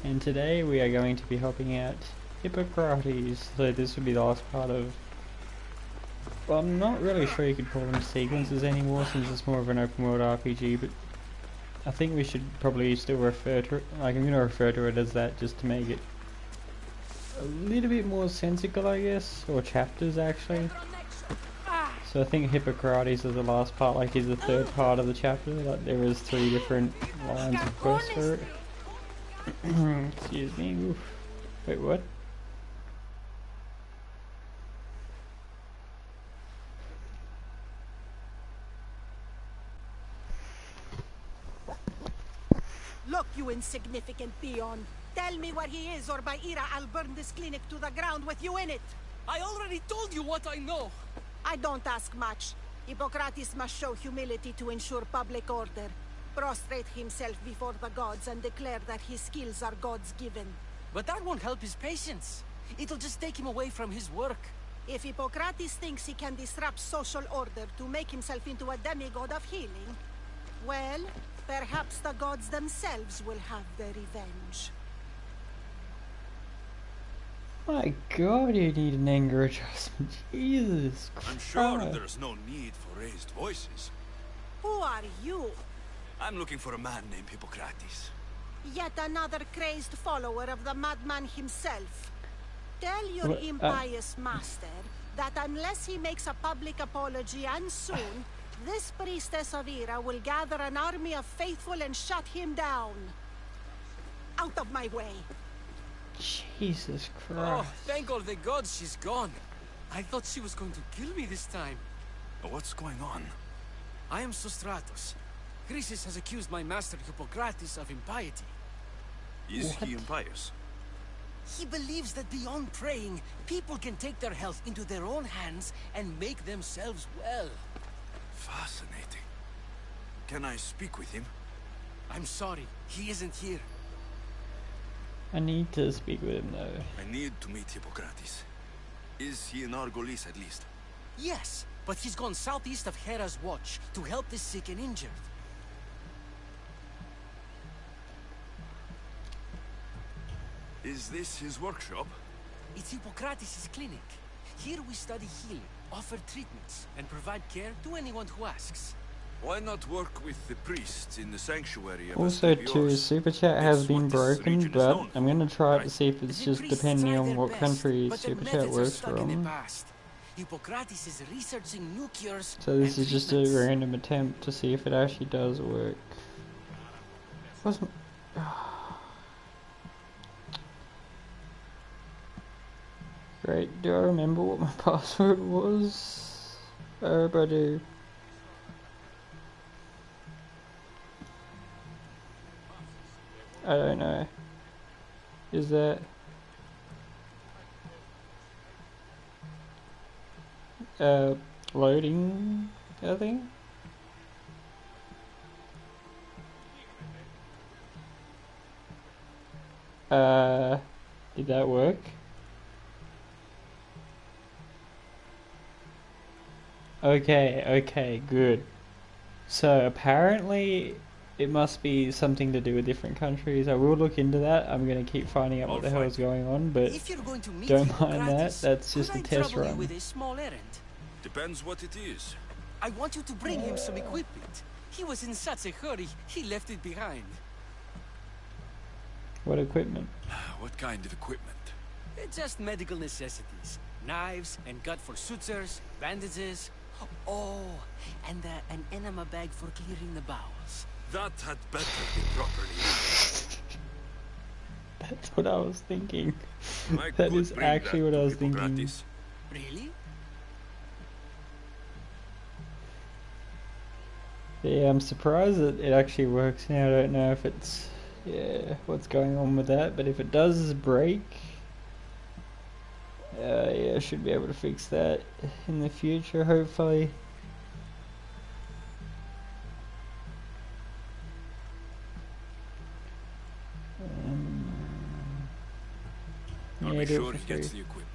And today we are going to be helping out Hippocrates. So this would be the last part of... Well, I'm not really sure you could call them sequences anymore since it's more of an open world RPG, but I think we should probably still refer to it, like I'm going to refer to it as that just to make it a little bit more sensical, I guess, or chapters actually. So I think Hippocrates is the last part, like is the third part of the chapter, like there is 3 different lines of quest for it. Excuse me. Oof. Wait, what? Look, you insignificant peon. Tell me where he is, or by Ira, I'll burn this clinic to the ground with you in it. I already told you what I know. I don't ask much. Hippocrates must show humility to ensure public order. Prostrate himself before the gods and declare that his skills are God's given. But that won't help his patients. It'll just take him away from his work. If Hippocrates thinks he can disrupt social order to make himself into a demigod of healing, well, perhaps the gods themselves will have their revenge. My god, you need an anger adjustment. Jesus Christ. I'm sure there's no need for raised voices. Who are you? I'm looking for a man named Hippocrates. Yet another crazed follower of the madman himself. Tell your impious master that unless he makes a public apology, and soon, this priestess of Ira will gather an army of faithful and shut him down. Out of my way. Jesus Christ. Oh, thank all the gods she's gone. I thought she was going to kill me this time. What's going on? I am Sostratos. Chrysis has accused my master Hippocrates of impiety. Is he impious? He believes that beyond praying, people can take their health into their own hands and make themselves well. Fascinating. Can I speak with him? I'm sorry, he isn't here. I need to speak with him though. I need to meet Hippocrates. Is he in Argolis at least? Yes, but he's gone southeast of Hera's watch to help the sick and injured. Is this his workshop? It's Hippocrates' clinic. Here we study healing, offer treatments, and provide care to anyone who asks. Why not work with the priests in the sanctuary? Also too, Super Chat has been broken, but I'm gonna try it to see if it's just depending on what country Super Chat works from. Hippocrates is researching new cures. So this is just a random attempt to see if it actually does work. Wasn't... Great, do I remember what my password was? I hope I do. I don't know. Is that... loading, I think? Did that work? Okay, good. So apparently it must be something to do with different countries. I will look into that. I'm gonna keep finding out what the hell is going on, but don't mind that. That's just a test run. With a small errand? Depends what it is. I want you to bring him some equipment. He was in such a hurry, he left it behind. What equipment? What kind of equipment? Just medical necessities. Knives and gut for sutures, bandages. Oh, and an enema bag for clearing the bowels. That had better be properly. That's what I was thinking. That is actually what I was thinking. Really? Yeah, I'm surprised that it actually works now. I don't know if it's... yeah, what's going on with that, but if it does break... yeah, I should be able to fix that in the future, hopefully. I'll be sure he gets the equipment.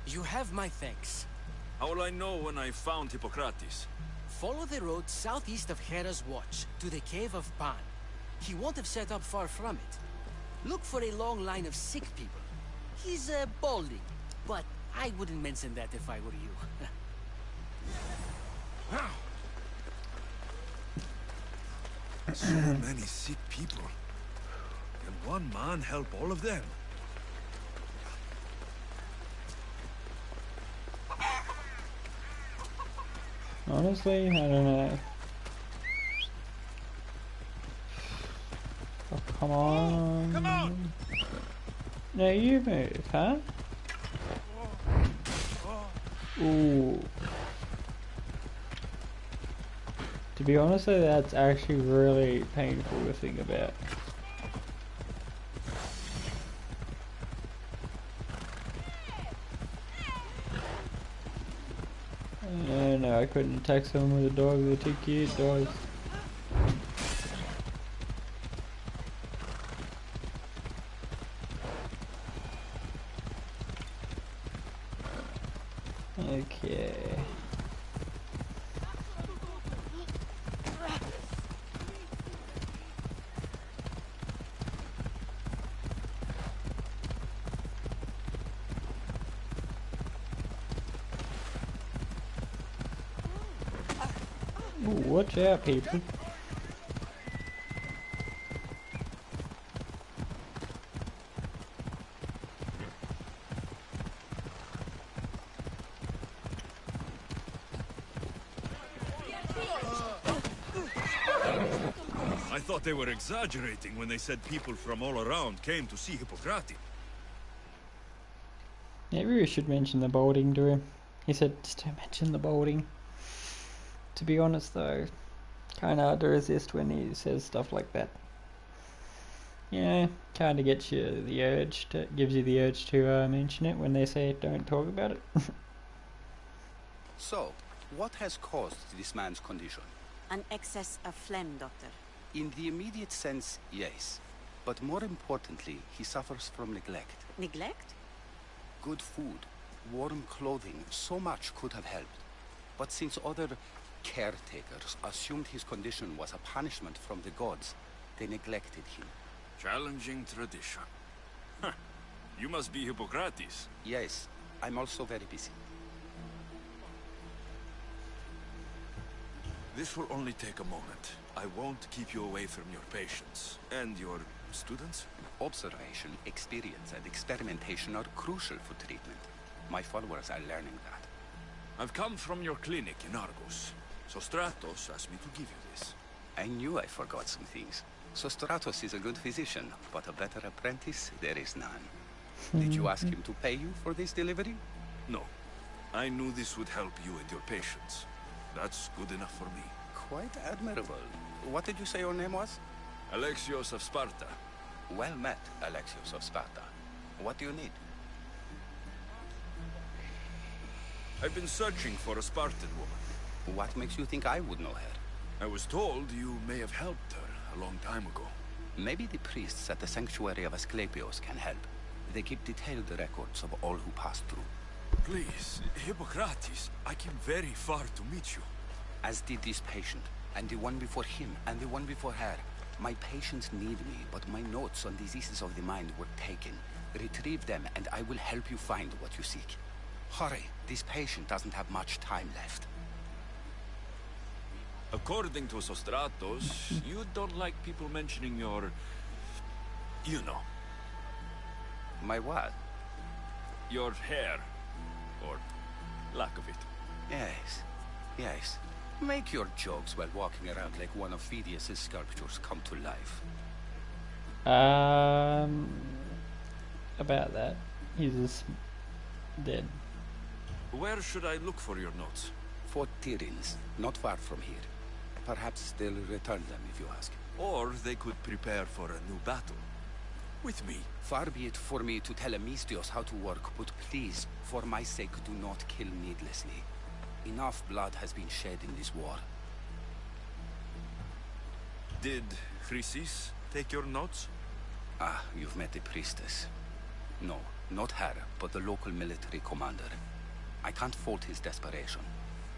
You have my thanks. How will I know when I found Hippocrates? Follow the road southeast of Hera's watch to the cave of Pan. He won't have set up far from it. Look for a long line of sick people. He's balding, but I wouldn't mention that if I were you. So many sick people. Can one man help all of them? Honestly, I don't know. Oh, come on. Come on! No, you move, huh? Ooh. To be honest though, that's actually really painful to think about. No, I couldn't attack someone with a dog, they're too cute, dogs. Okay. Ooh, watch out, people. I thought they were exaggerating when they said people from all around came to see Hippocrates. Maybe we should mention the balding to him. He said, just don't mention the balding. To be honest though, kinda hard to resist when he says stuff like that. You know, kinda gets you the urge to, gives you the urge to mention it when they say don't talk about it. So, what has caused this man's condition? An excess of phlegm, Doctor. In the immediate sense, yes. But more importantly, he suffers from neglect. Neglect? Good food, warm clothing, so much could have helped. But since other caretakers assumed his condition was a punishment from the gods, they neglected him. Challenging tradition. Huh. You must be Hippocrates. Yes, I'm also very busy. This will only take a moment. I won't keep you away from your patients. And your students? Observation, experience, and experimentation are crucial for treatment. My followers are learning that. I've come from your clinic in Argos. Sostratos asked me to give you this. I knew I forgot some things. Sostratos is a good physician, but a better apprentice there is none. Did you ask him to pay you for this delivery? No. I knew this would help you and your patients. That's good enough for me. Quite admirable. What did you say your name was? Alexios of Sparta. Well met, Alexios of Sparta. What do you need? I've been searching for a Spartan woman. What makes you think I would know her? I was told you may have helped her a long time ago. Maybe the priests at the sanctuary of Asclepios can help. They keep detailed records of all who passed through. Please, Hippocrates, I came very far to meet you. As did this patient, and the one before him, and the one before her. My patients need me, but my notes on diseases of the mind were taken. Retrieve them, and I will help you find what you seek. Hurry, this patient doesn't have much time left. According to Sostratos, you don't like people mentioning your... you know. My what? Your hair. Or lack of it. Yes, yes. Make your jokes while walking around like one of Phidias' sculptures come to life. About that. He's just dead. Where should I look for your notes? Fort Tyrins, not far from here. Perhaps they'll return them if you ask. Or they could prepare for a new battle. With me. Far be it for me to tell Amistios how to work, but please, for my sake, do not kill needlessly. Enough blood has been shed in this war. Did Chrysis take your notes? Ah, you've met the priestess. No, not her, but the local military commander. I can't fault his desperation.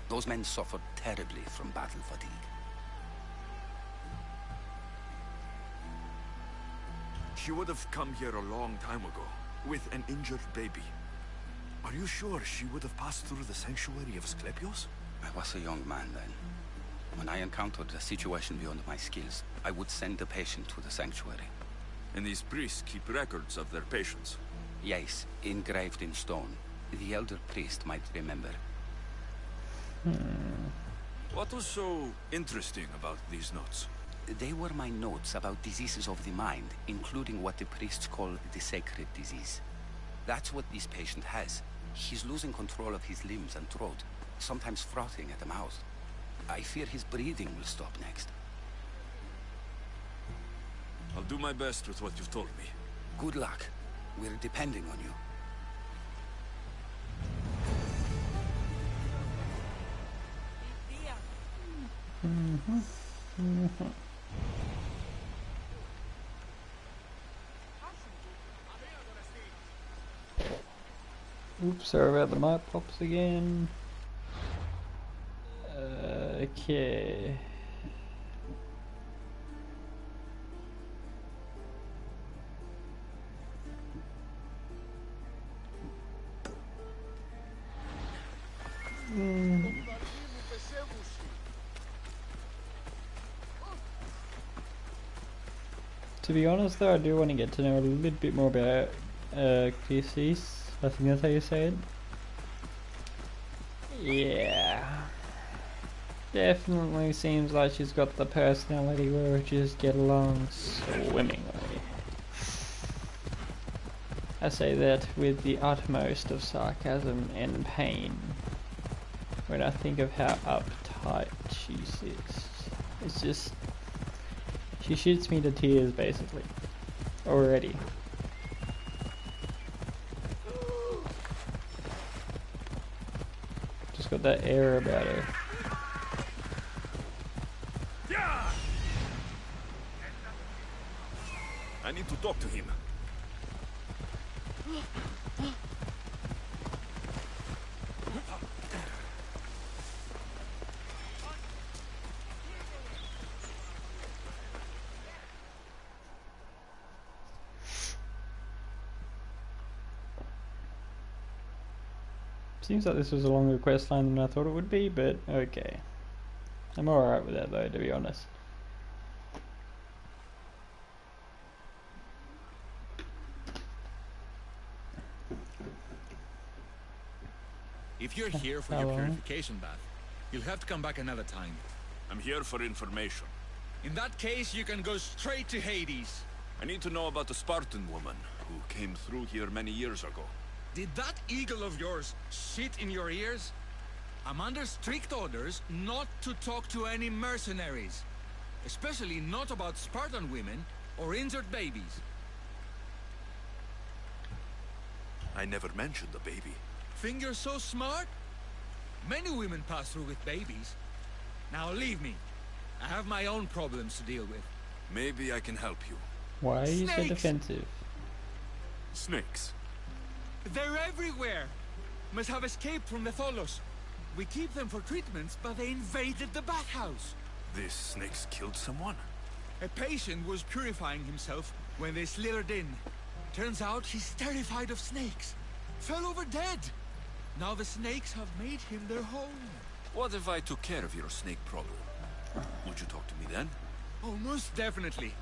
Those men suffered terribly from battle fatigue. She would have come here a long time ago, with an injured baby. Are you sure she would have passed through the sanctuary of Asclepios? I was a young man then. When I encountered a situation beyond my skills, I would send the patient to the sanctuary. And these priests keep records of their patients? Yes, engraved in stone. The elder priest might remember. What was so interesting about these notes? They were my notes about diseases of the mind, including what the priests call the sacred disease. That's what this patient has. He's losing control of his limbs and throat, sometimes frothing at the mouth. I fear his breathing will stop next. I'll do my best with what you've told me. Good luck. We're depending on you. Oops, sorry about the mic pops again. Okay. To be honest though, I do want to get to know a little bit more about Thesis. I think that's how you say it. Yeah. Definitely seems like she's got the personality where we just get along swimmingly. I say that with the utmost of sarcasm and pain when I think of how uptight she sits. It's just... she shoots me to tears basically. Already. Just got that air about her. I need to talk to him. Seems like this was a longer quest line than I thought it would be, but okay. I'm alright with that though, to be honest. If you're here for your purification bath, you'll have to come back another time. I'm here for information. In that case, you can go straight to Hades. I need to know about the Spartan woman who came through here many years ago. Did that eagle of yours shit in your ears? I'm under strict orders not to talk to any mercenaries. Especially not about Spartan women or injured babies. I never mentioned the baby. Think you're so smart? Many women pass through with babies. Now leave me. I have my own problems to deal with. Maybe I can help you. Why are you so Snakes! defensive? Snakes. They're everywhere! Must have escaped from the Tholos. We keep them for treatments, but they invaded the bathhouse. These snakes killed someone? A patient was purifying himself when they slithered in. Turns out he's terrified of snakes. Fell over dead. Now the snakes have made him their home. What if I took care of your snake problem? Would you talk to me then? Oh, most definitely.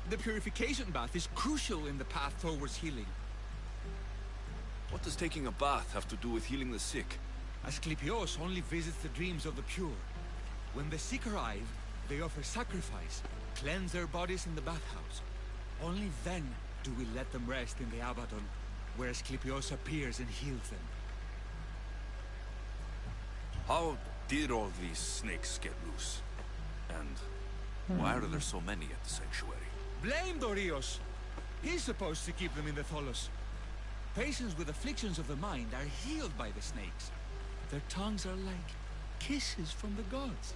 The purification bath is crucial in the path towards healing. What does taking a bath have to do with healing the sick? Asclepios only visits the dreams of the pure. When the sick arrive, they offer sacrifice, cleanse their bodies in the bathhouse. Only then do we let them rest in the Abaddon, where Asclepios appears and heals them. How did all these snakes get loose? And why are there so many at the sanctuary? Blame Dorios! He's supposed to keep them in the Tholos. Patients with afflictions of the mind are healed by the snakes. Their tongues are like kisses from the gods.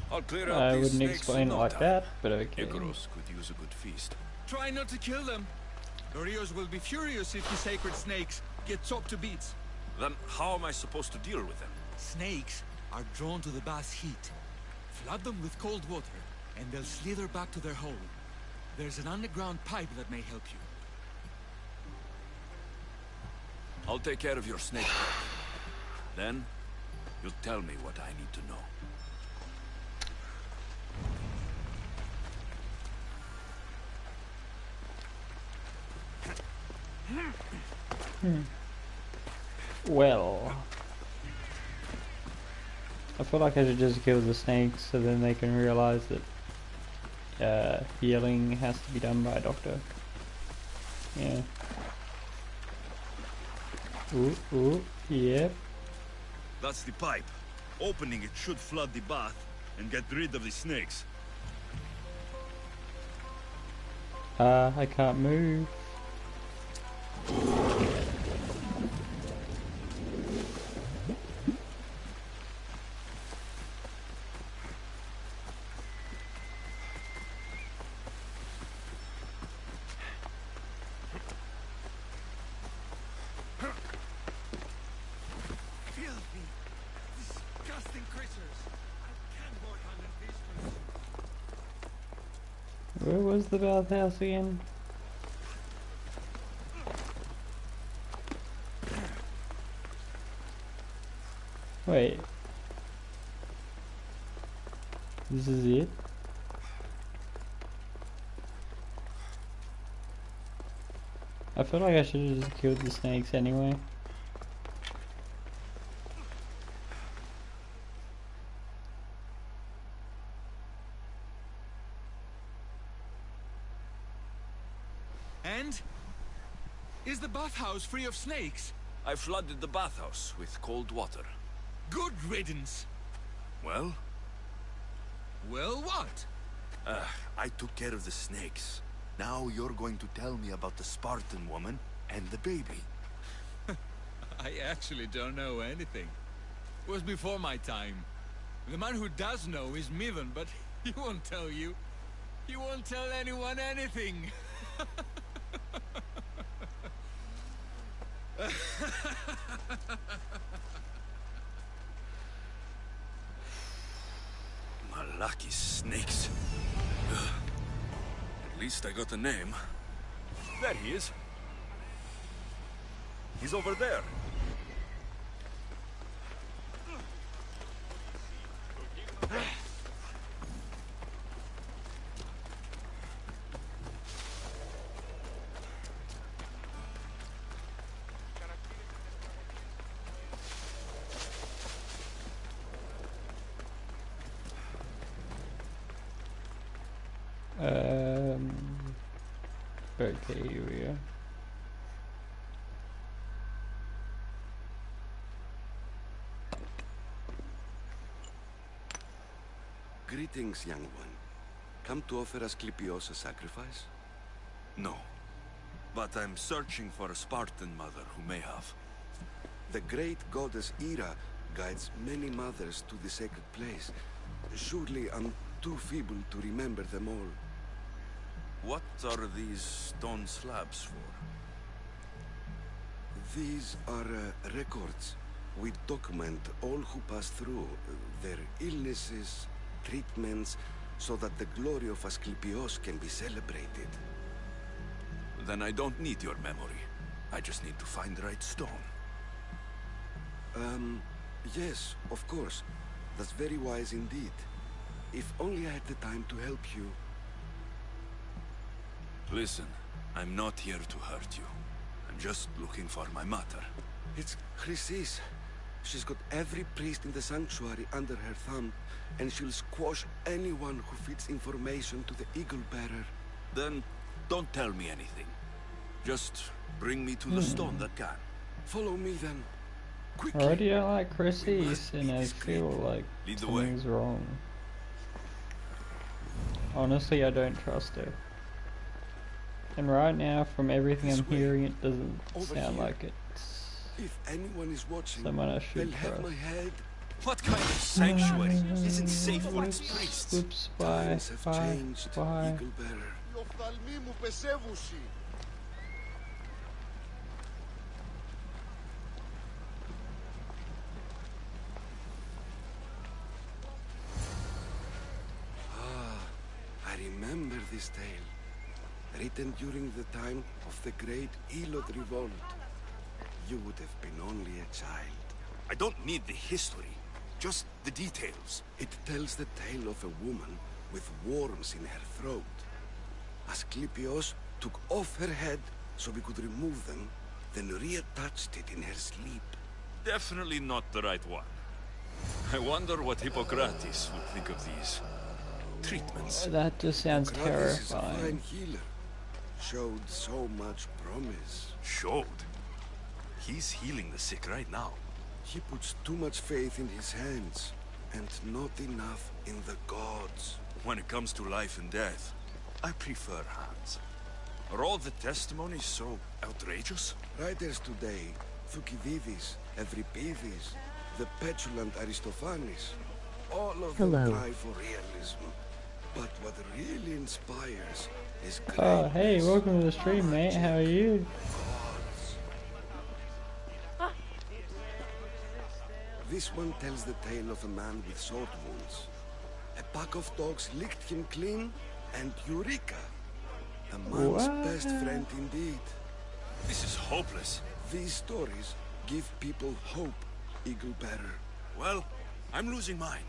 I'll clear out I these wouldn't snakes explain in it no like time. that, but okay. Icarus could use a good feast. Try not to kill them. Dorios will be furious if the sacred snakes get chopped to bits. Then how am I supposed to deal with them? Snakes are drawn to the bath's heat. Flood them with cold water, and they'll slither back to their hole. There's an underground pipe that may help you. I'll take care of your snake. Then, you'll tell me what I need to know. Well, I feel like I should just kill the snakes so then they can realize that healing has to be done by a doctor. Yeah. Ooh, yep. That's the pipe. Opening it should flood the bath and get rid of the snakes. I can't move. Filthy, disgusting creatures. I can't work under these conditions. Where was the bathhouse again? Wait. This is it? I feel like I should have just killed the snakes anyway. And? Is the bathhouse free of snakes? I flooded the bathhouse with cold water. Good riddance. Well? Well, what? I took care of the snakes. Now you're going to tell me about the Spartan woman and the baby. I actually don't know anything. It was before my time. The man who does know is Mivan, but he won't tell you. He won't tell anyone anything. Lucky snakes. Ugh. At least I got a name. There he is. He's over there. Okay, here we go. Greetings, young one. Come to offer Asclepios a sacrifice? No. But I'm searching for a Spartan mother who may have. The great goddess Ira guides many mothers to the sacred place. Surely I'm too feeble to remember them all. What are these stone slabs for? These are records. We document all who pass through, their illnesses, treatments, so that the glory of Asclepios can be celebrated. Then I don't need your memory. I just need to find the right stone. Yes, of course. That's very wise indeed. If only I had the time to help you. Listen, I'm not here to hurt you. I'm just looking for my mother. It's Chrysis. She's got every priest in the sanctuary under her thumb, and she'll squash anyone who feeds information to the Eagle Bearer. Then don't tell me anything. Just bring me to the stone that can. Follow me then. I Quickly. already don't like Chrissy's and I feel like Lead the way. something's wrong. Honestly, I don't trust her. And right now, from everything This I'm way. hearing, it doesn't Over sound here. like it's If anyone is watching, someone I should they'll have trust. my head. What kind of sanctuary isn't safe for its priests? Oops, bye, Times have bye, changed, bye. Eagle Bearer. Η οφθαλμή μου πεσεύουση. this tale. Written during the time of the Great Elod Revolt. You would have been only a child. I don't need the history, just the details. It tells the tale of a woman with worms in her throat. Asclepius took off her head so we could remove them, then reattached it in her sleep. Definitely not the right one. I wonder what Hippocrates would think of these treatments. That just sounds Hippocrates is a fine terrifying. healer. Showed so much promise. Showed? He's healing the sick right now. He puts too much faith in his hands, and not enough in the gods. When it comes to life and death, I prefer hands. Are all the testimonies so outrageous? Writers today, Thucydides, Euripides, the petulant Aristophanes, all of them try for realism. But what really inspires is greatness. Oh, hey, welcome to the stream, mate. How are you? This one tells the tale of a man with sword wounds. A pack of dogs licked him clean, and Eureka! A man's best friend indeed. This is hopeless. These stories give people hope, Eagle Bearer. Well, I'm losing mine.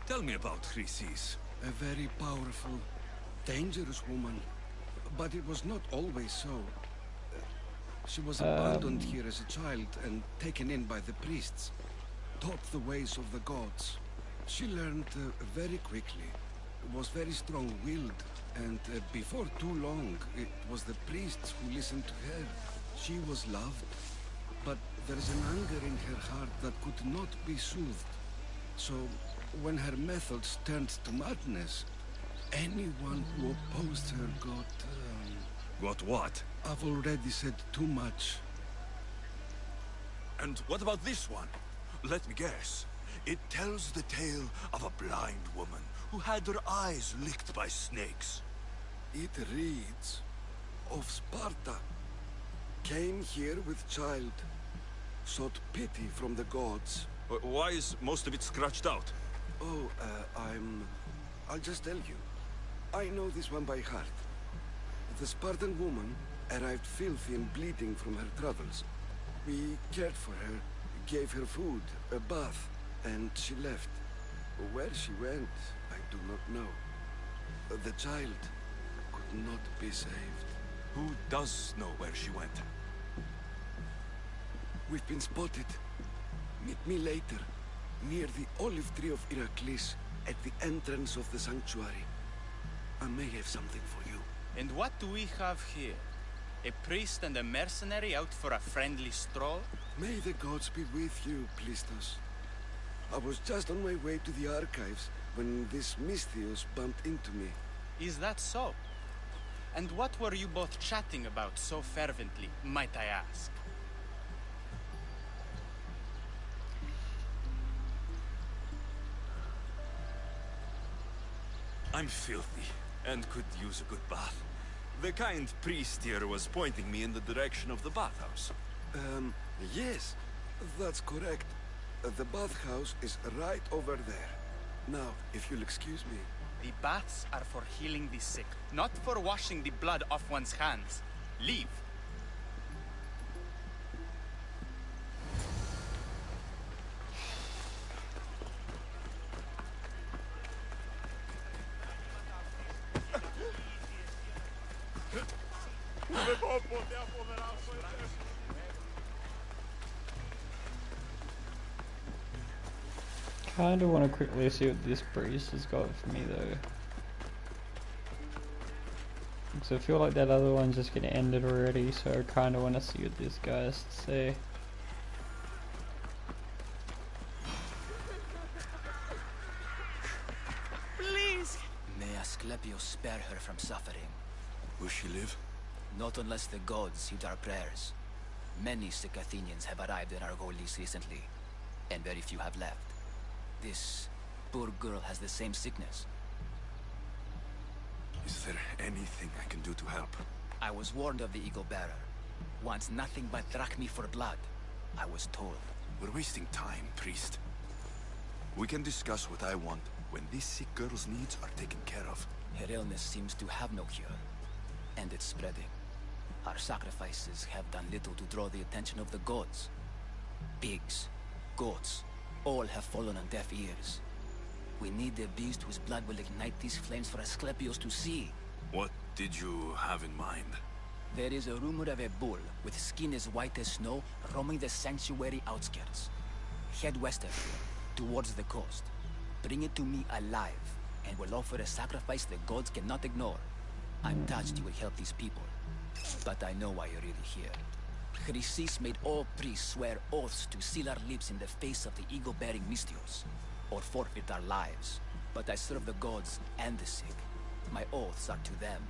Tell me about Chrysis. A very powerful, dangerous woman. But it was not always so. She was abandoned here as a child and taken in by the priests. Taught the ways of the gods. She learned very quickly. Was very strong-willed. And before too long, it was the priests who listened to her. She was loved. But there is an anger in her heart that could not be soothed. So, when her methods turned to madness, anyone who opposed her got... Got what? I've already said too much. And what about this one? Let me guess. It tells the tale of a blind woman who had her eyes licked by snakes. It reads of Sparta. Came here with child. Sought pity from the gods. Why is most of it scratched out? Oh, I'll just tell you. I know this one by heart. The Spartan woman arrived filthy and bleeding from her travels. We cared for her, gave her food, a bath, and she left. Where she went, I do not know. The child could not be saved. Who does know where she went? We've been spotted. Meet me later, near the olive tree of Heracles, at the entrance of the sanctuary. I may have something for you. And what do we have here? A priest and a mercenary out for a friendly stroll? May the gods be with you, Plistos. I was just on my way to the archives when this Misthios bumped into me. Is that so? And what were you both chatting about so fervently, might I ask? I'm filthy, and could use a good bath. The kind priest here was pointing me in the direction of the bathhouse. Yes, that's correct. The bathhouse is right over there. Now, if you'll excuse me. The baths are for healing the sick, not for washing the blood off one's hands. Leave. Kinda wanna quickly see what this priest has got for me though. Because I feel like that other one's just gonna end it already, so I kinda wanna see what this guy has to say. Please! May Asclepius spare her from suffering. Will she live? Not unless the gods heed our prayers. Many sick Athenians have arrived in Argolis recently, and very few have left. This poor girl has the same sickness. Is there anything I can do to help? I was warned of the Eagle Bearer. Wants nothing but drachmi for blood. I was told. We're wasting time, priest. We can discuss what I want when this sick girl's needs are taken care of. Her illness seems to have no cure, and it's spreading. Our sacrifices have done little to draw the attention of the gods. Pigs, goats, all have fallen on deaf ears. We need the beast whose blood will ignite these flames for Asclepios to see. What did you have in mind? There is a rumor of a bull with skin as white as snow roaming the sanctuary outskirts. Head west of here, towards the coast. Bring it to me alive, and we'll offer a sacrifice the gods cannot ignore. I'm touched you will help these people, but I know why you're really here. Chrysis made all priests swear oaths to seal our lips in the face of the eagle-bearing Mystios, or forfeit our lives. But I serve the gods and the sick. My oaths are to them.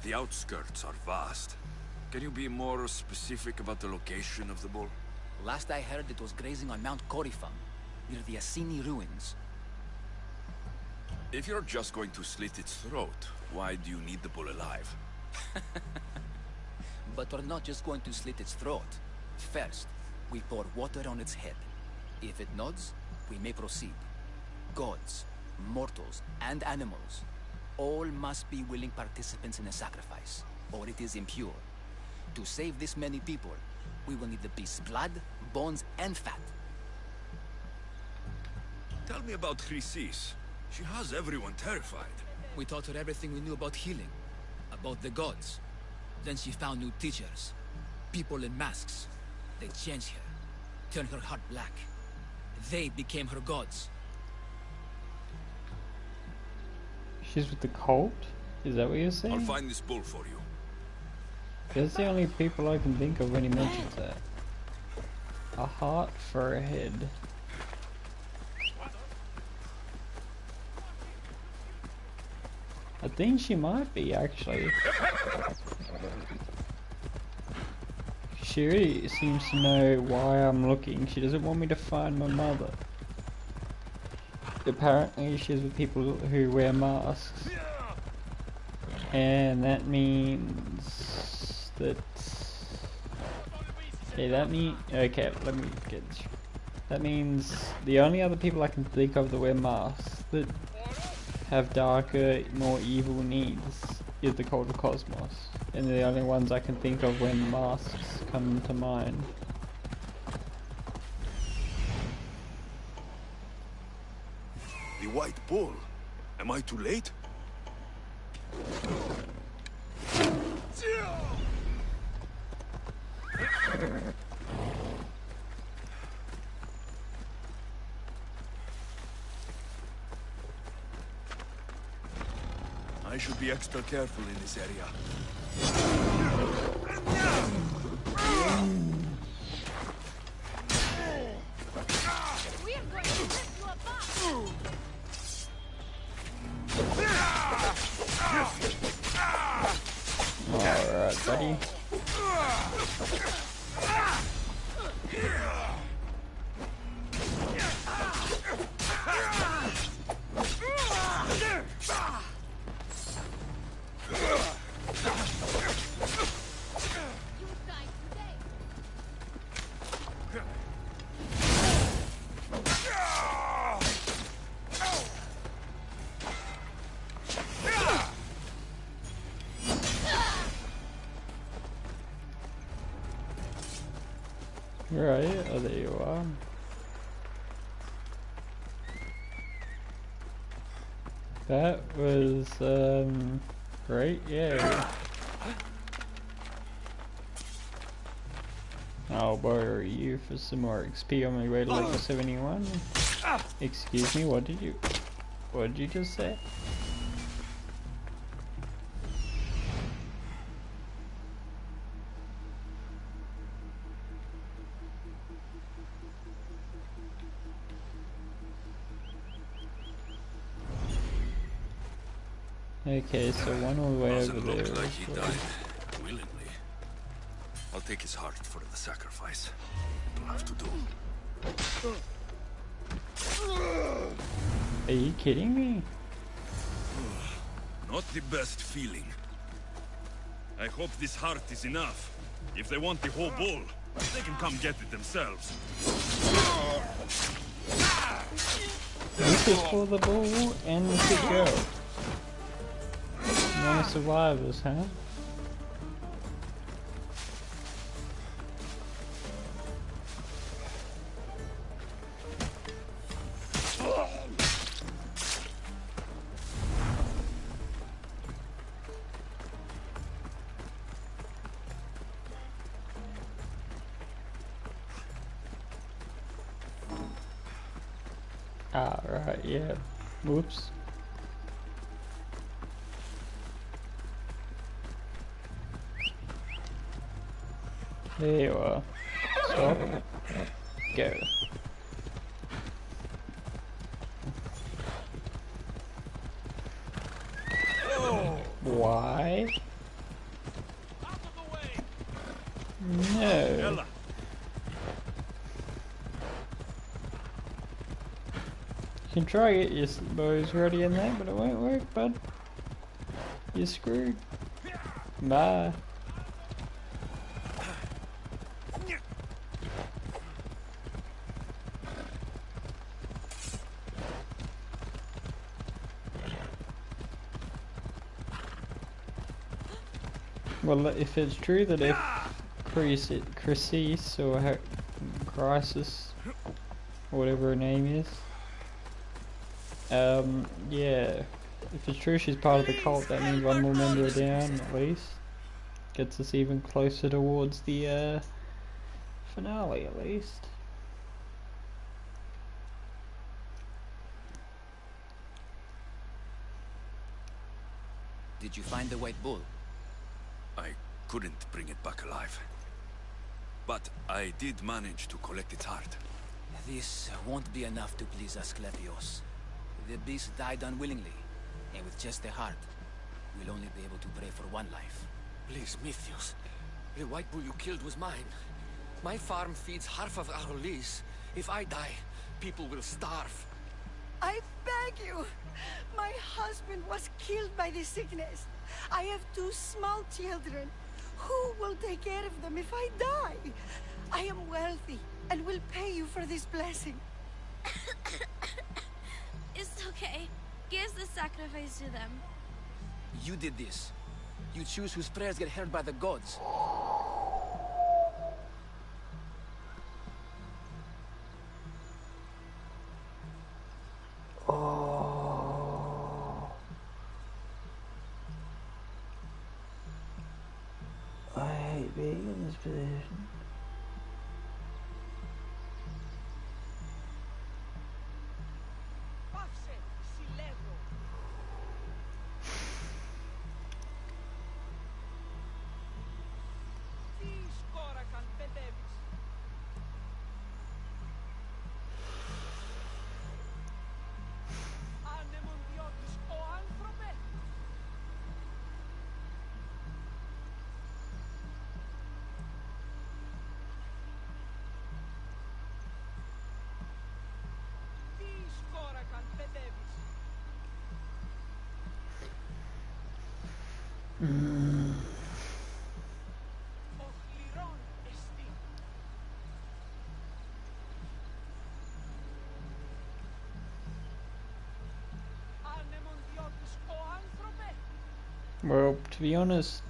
The outskirts are vast. Can you be more specific about the location of the bull? Last I heard, it was grazing on Mount Corifam, near the Assini ruins. If you're just going to slit its throat, why do you need the bull alive? But we're not just going to slit its throat. First, we pour water on its head. If it nods, we may proceed. Gods, mortals, and animals, all must be willing participants in a sacrifice, or it is impure. To save this many people, we will need the beast's blood, bones, and fat. Tell me about Chrysis. She has everyone terrified. We taught her everything we knew about healing, about the gods. Then she found new teachers, people in masks. They changed her, turned her heart black. They became her gods. She's with the cult? Is that what you're saying? I'll find this bull for you. That's the only people I can think of when he mentions that. A heart for a head. I think she might be, actually. She really seems to know why I'm looking. She doesn't want me to find my mother. Apparently she's with people who wear masks. And that means that... Okay, let me get... That means the only other people I can think of that wear masks that have darker, more evil needs is the Cult of Cosmos. And they're the only ones I can think of when masks come to mind. The White Bull. Am I too late? I should be extra careful in this area. We are going to rip you apart! Alright, buddy. Right, oh there you are. That was, great, yeah. I'll borrow you for some more XP on my way to level 71. Excuse me, what did you just say? Okay, so one all the way over Doesn't there. look like he died willingly. I'll take his heart for the sacrifice. It'll have to do. Are you kidding me? Not the best feeling. I hope this heart is enough. If they want the whole bull, they can come get it themselves. This is for the bull and the sick girl. No survivors, huh? Ah, right, yeah. Whoops. There you are. Stop. Go. Why? No. You can try to get your bows ready in there, but it won't work, bud. You're screwed. Bye. Well, if it's true that if Crisis or Crisis, whatever her name is, yeah, if it's true she's part of the cult, that means one more member down at least. Gets us even closer towards the finale at least. Did you find the white bull? I couldn't bring it back alive. But I did manage to collect its heart. This won't be enough to please Asclepios. The beast died unwillingly, and with just the heart, we'll only be able to pray for one life. Please, Mythios. The white bull you killed was mine. My farm feeds half of our lease. If I die, people will starve. I beg you! My husband was killed by this sickness. I have 2 small children. Who will take care of them if I die? I am wealthy and will pay you for this blessing. It's okay. Give the sacrifice to them. You did this. You choose whose prayers get heard by the gods. Oh, I hate being in this position. Well, to be honest,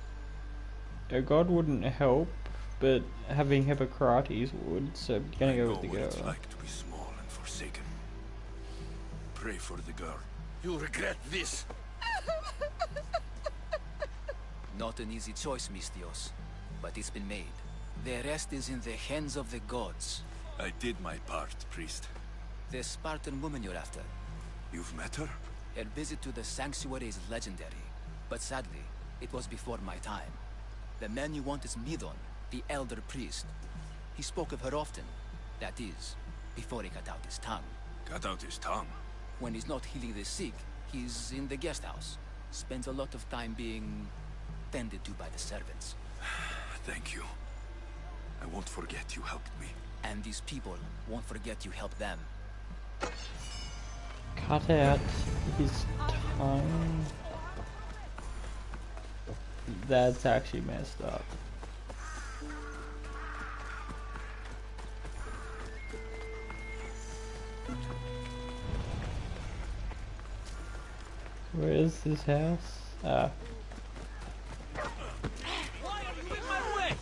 a god wouldn't help, but having Hippocrates would, so I'm gonna go with the girl. It's like to be small and forsaken. Pray for the girl. You'll regret this. Not an easy choice, Mystios, but it's been made. The rest is in the hands of the gods. I did my part, priest. The Spartan woman you're after. You've met her? Her visit to the sanctuary is legendary, but sadly, it was before my time. The man you want is Midon, the elder priest. He spoke of her often. That is, before he cut out his tongue. Cut out his tongue? When he's not healing the sick, he's in the guest house. Spends a lot of time being tended to by the servants. Thank you. I won't forget you helped me. And these people won't forget you helped them. Cut out his tongue. That's actually messed up. Where is this house? Ah. Why are you in my way?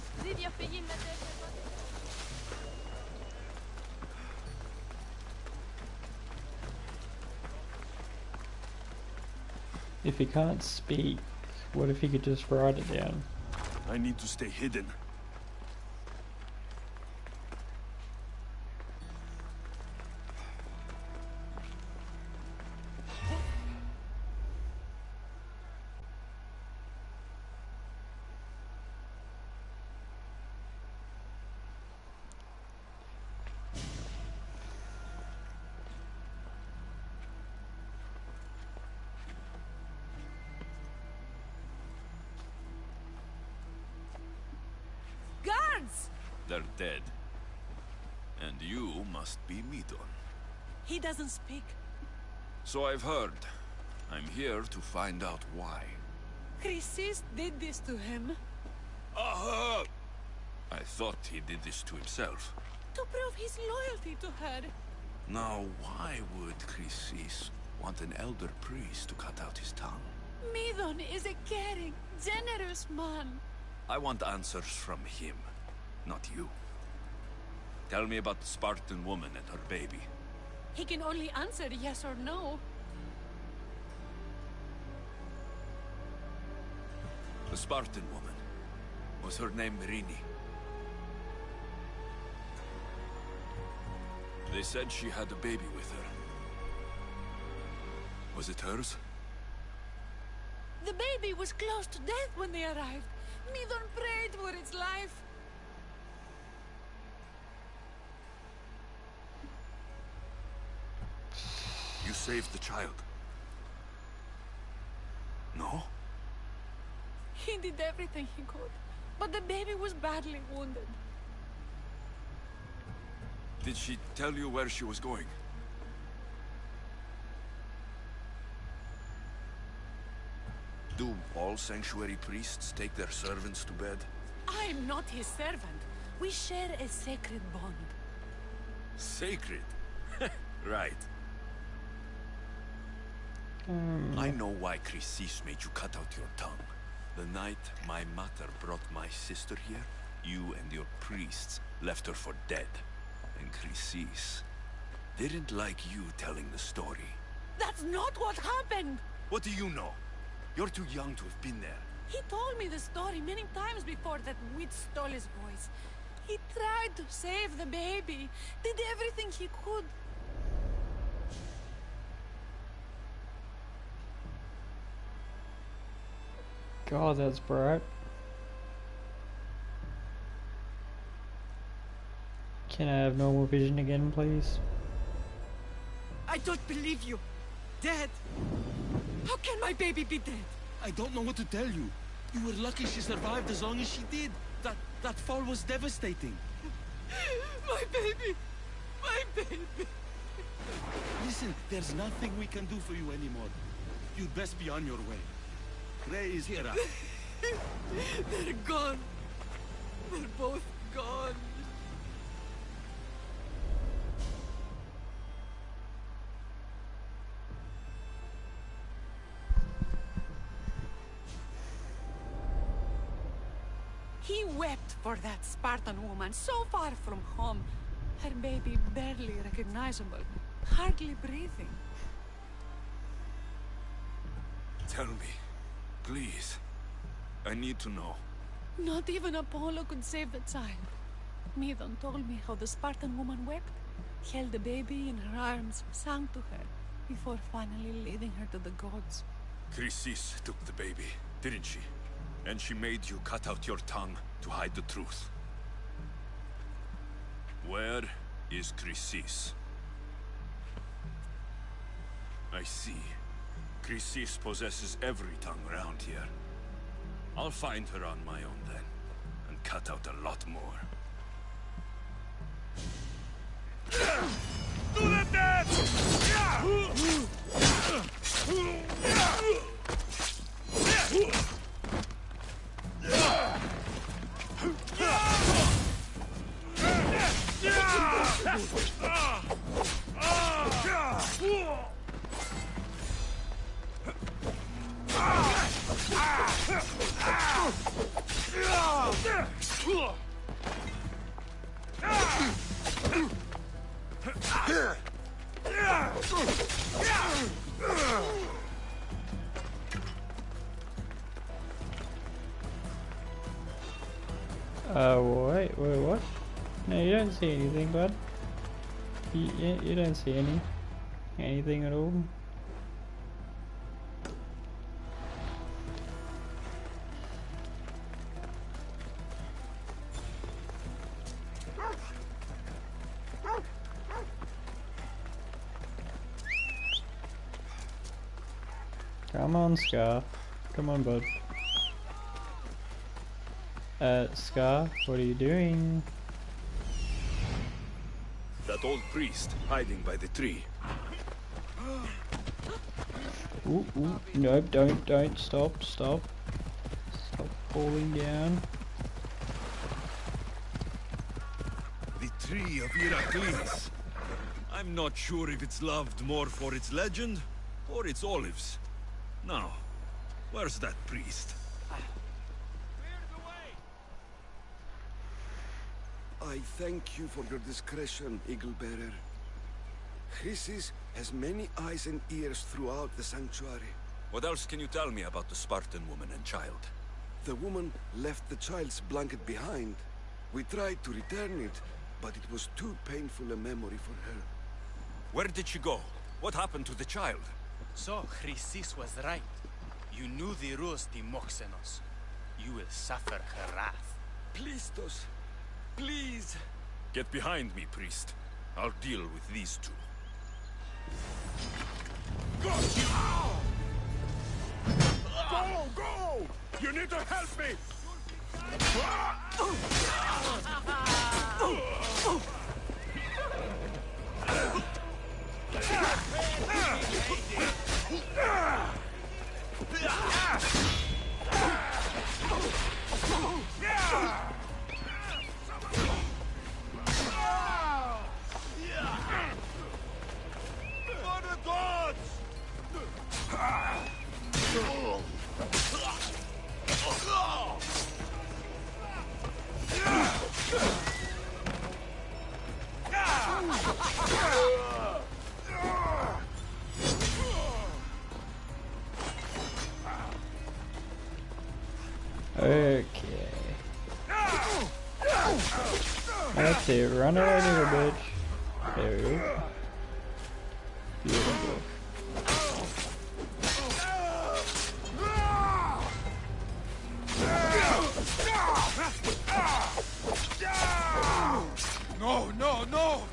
If he can't speak, what if he could just write it down? I need to stay hidden. Guards! They're dead. And you must be Midon. He doesn't speak. So I've heard. I'm here to find out why. Chrysis did this to him. Aha! I thought he did this to himself. To prove his loyalty to her. Now, why would Chrysis want an elder priest to cut out his tongue? Midon is a caring, generous man. I want answers from him, not you. Tell me about the Spartan woman and her baby. He can only answer yes or no. The Spartan woman. Was her name Rini? They said she had a baby with her. Was it hers? The baby was close to death when they arrived. Midon prayed for its life. You saved the child. No? He did everything he could, but the baby was badly wounded. Did she tell you where she was going? Do all sanctuary priests take their servants to bed? I am not his servant. We share a sacred bond. Sacred? Right. I know why Chrysis made you cut out your tongue. The night my mother brought my sister here, you and your priests left her for dead. And Chrysis didn't like you telling the story. That's not what happened! What do you know? You're too young to have been there. He told me the story many times before that witch stole his voice. He tried to save the baby, did everything he could. God, that's bright. Can I have normal vision again, please? I don't believe you. Dead? How can my baby be dead? I don't know what to tell you. You were lucky she survived as long as she did. That fall was devastating. My baby! My baby! Listen, there's nothing we can do for you anymore. You'd best be on your way. Ray is here. They're gone. They're both gone. He wept for that Spartan woman so far from home. Her baby barely recognizable, hardly breathing. Tell me, please. I need to know. Not even Apollo could save the child. Midon told me how the Spartan woman wept, held the baby in her arms, sang to her, before finally leading her to the gods. Chrysis took the baby, didn't she? And she made you cut out your tongue to hide the truth. Where is Chrysis? I see. Chrysis possesses every tongue around here. I'll find her on my own then, and cut out a lot more. Do the death! Wait, what? No, you don't see anything, bud. You don't see anything at all. Come on, Scar. Come on, bud. Scar, what are you doing? That old priest hiding by the tree. Ooh, no, don't, stop. Stop falling down. The tree of Heracles. I'm not sure if it's loved more for its legend or its olives. Now, where's that priest? I thank you for your discretion, Eagle Bearer. Chrysis has many eyes and ears throughout the sanctuary. What else can you tell me about the Spartan woman and child? The woman left the child's blanket behind. We tried to return it, but it was too painful a memory for her. Where did she go? What happened to the child? So, Chrysis was right. You knew the rules, Timoxenos. You will suffer her wrath. Plistos, please. Get behind me, priest. I'll deal with these two. Got you! Go! You need to help me! Okay. That's it, run away, little bitch. There we go. Beautiful. No!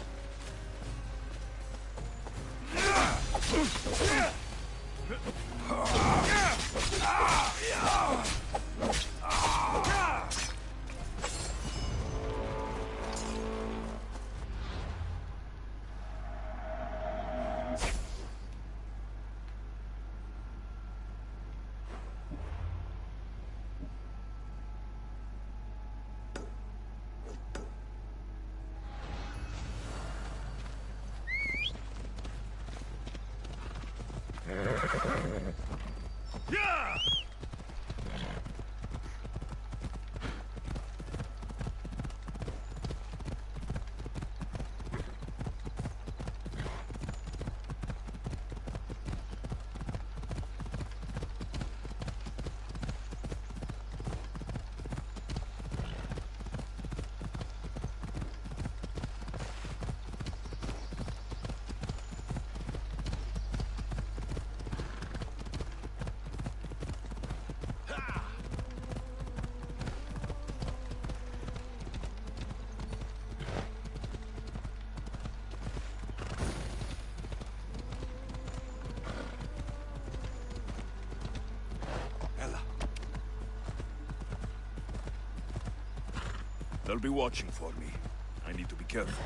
They'll be watching for me. I need to be careful.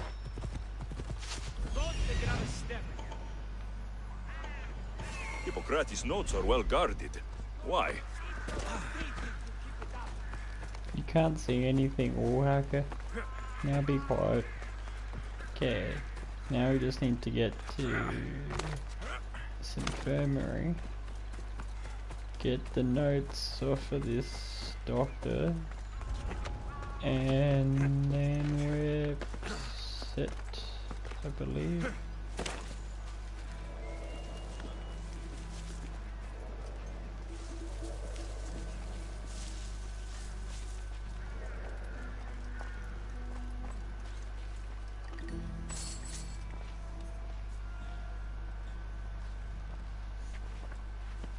Hippocrates' notes are well guarded. Why? You can't see anything, Warhacker. Now be quiet. Okay. Now we just need to get to this infirmary. Get the notes off of this doctor. And then we're set, I believe.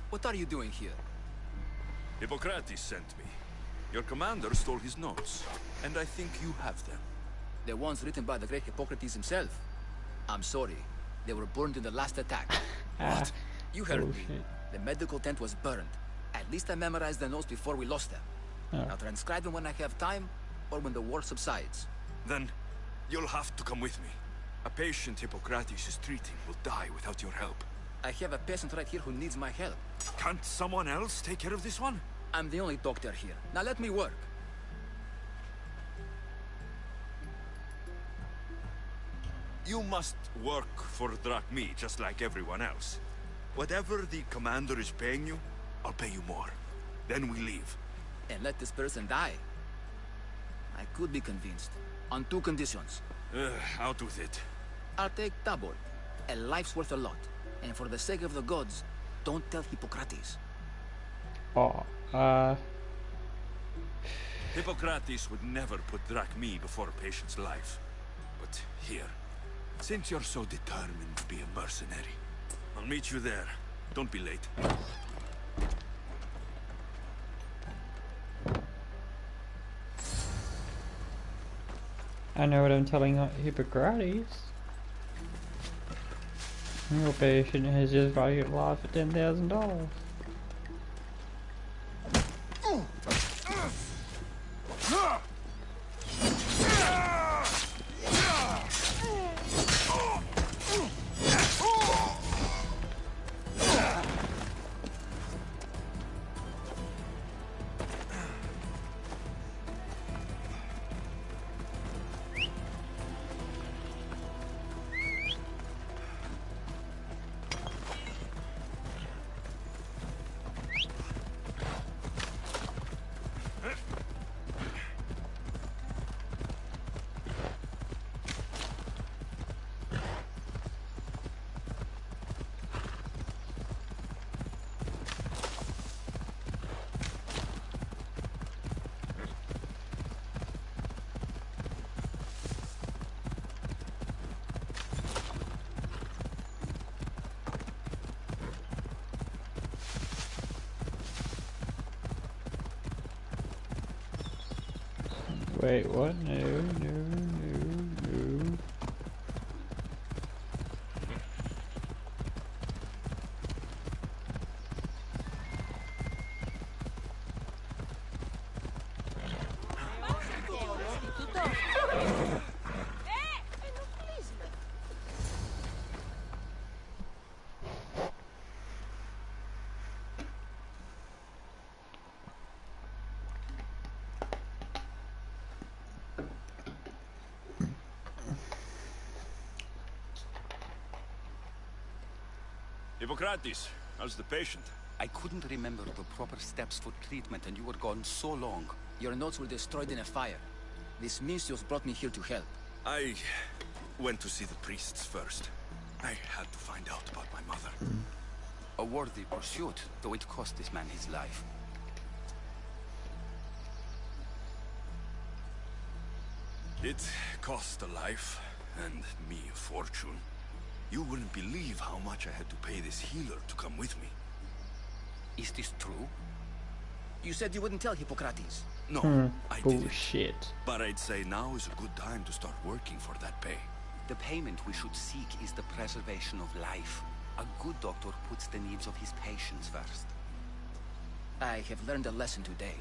What are you doing here? Hippocrates sent me. Your commander stole his notes, and I think you have them. The ones written by the great Hippocrates himself. I'm sorry. They were burned in the last attack. What? You heard me. Bullshit. The medical tent was burned. At least I memorized the notes before we lost them. Oh. I'll transcribe them when I have time, or when the war subsides. Then, you'll have to come with me. A patient Hippocrates is treating will die without your help. I have a patient right here who needs my help. Can't someone else take care of this one? I'm the only doctor here. Now let me work. You must work for Drachmi, just like everyone else. Whatever the commander is paying you, I'll pay you more. Then we leave. And let this person die. I could be convinced. On two conditions. Out with it. I'll take double. A life's worth a lot. And for the sake of the gods, don't tell Hippocrates. Oh, Hippocrates would never put Drachmi before a patient's life. But here, since you're so determined to be a mercenary, I'll meet you there. Don't be late. I know what I'm telling Hippocrates. Your patient has just valued life at $10,000. Wait, what? No, no, no, no. Hippocrates, how's the patient? I couldn't remember the proper steps for treatment and you were gone so long. Your notes were destroyed in a fire. This Misios brought me here to help. I went to see the priests first. I had to find out about my mother. A worthy pursuit, though it cost this man his life. It cost a life, and me a fortune. You wouldn't believe how much I had to pay this healer to come with me. Is this true? You said you wouldn't tell Hippocrates. No, I didn't. Bullshit. But I'd say now is a good time to start working for that pay. The payment we should seek is the preservation of life. A good doctor puts the needs of his patients first. I have learned a lesson today.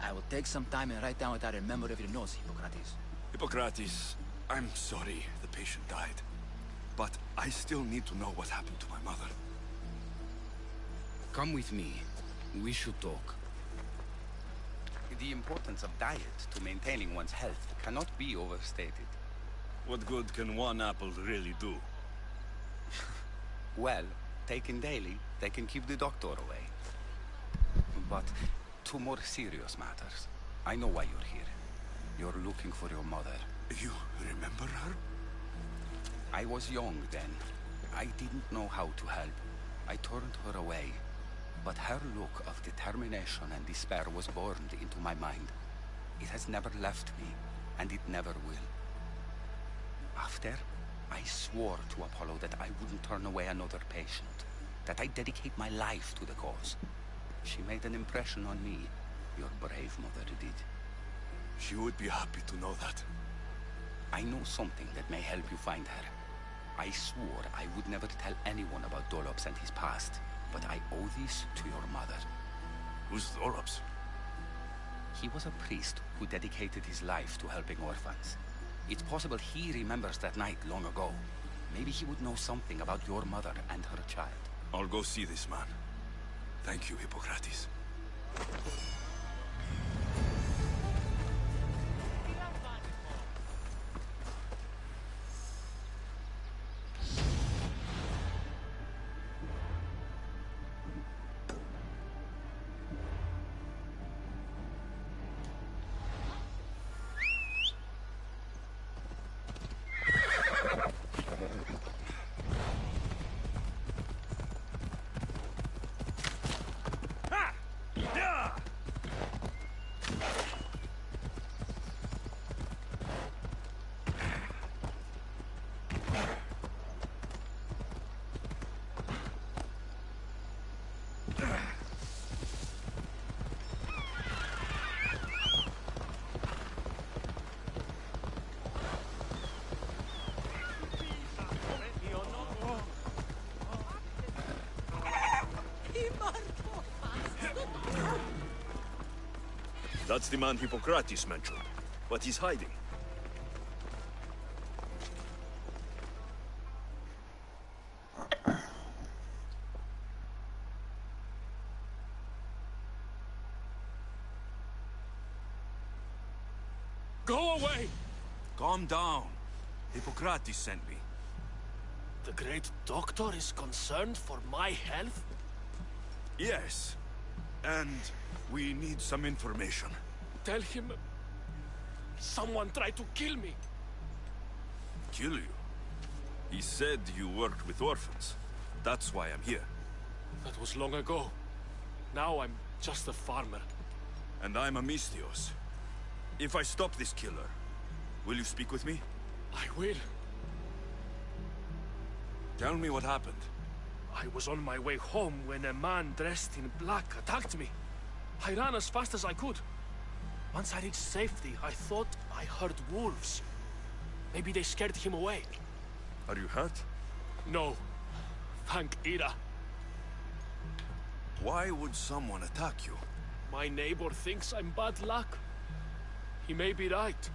I will take some time and write down what I remember of your notes, Hippocrates. Hippocrates, I'm sorry the patient died. But I still need to know what happened to my mother. Come with me. We should talk. The importance of diet to maintaining one's health cannot be overstated. What good can one apple really do? Well, taken daily, they can keep the doctor away. But to more serious matters, I know why you're here. You're looking for your mother. You remember her? I was young then. I didn't know how to help. I turned her away. But her look of determination and despair was burned into my mind. It has never left me, and it never will. After, I swore to Apollo that I wouldn't turn away another patient, that I'd dedicate my life to the cause. She made an impression on me. Your brave mother did. She would be happy to know that. I know something that may help you find her. I swore I would never tell anyone about Dolops and his past, but I owe this to your mother. Who's Dolops? He was a priest who dedicated his life to helping orphans. It's possible he remembers that night long ago. Maybe he would know something about your mother and her child. I'll go see this man. Thank you, Hippocrates. That's the man Hippocrates mentioned, but he's hiding. Go away! Calm down. Hippocrates sent me. The great doctor is concerned for my health? Yes. And we need some information. Tell him... someone tried to kill me. Kill you? He said you worked with orphans. That's why I'm here. That was long ago. Now I'm just a farmer. And I'm Amistios. If I stop this killer, will you speak with me? I will. Tell me what happened. I was on my way home when a man dressed in black attacked me. I ran as fast as I could. Once I reached safety, I thought I heard wolves. Maybe they scared him away. Are you hurt? No. Thank Ira. Why would someone attack you? My neighbor thinks I'm bad luck. He may be right.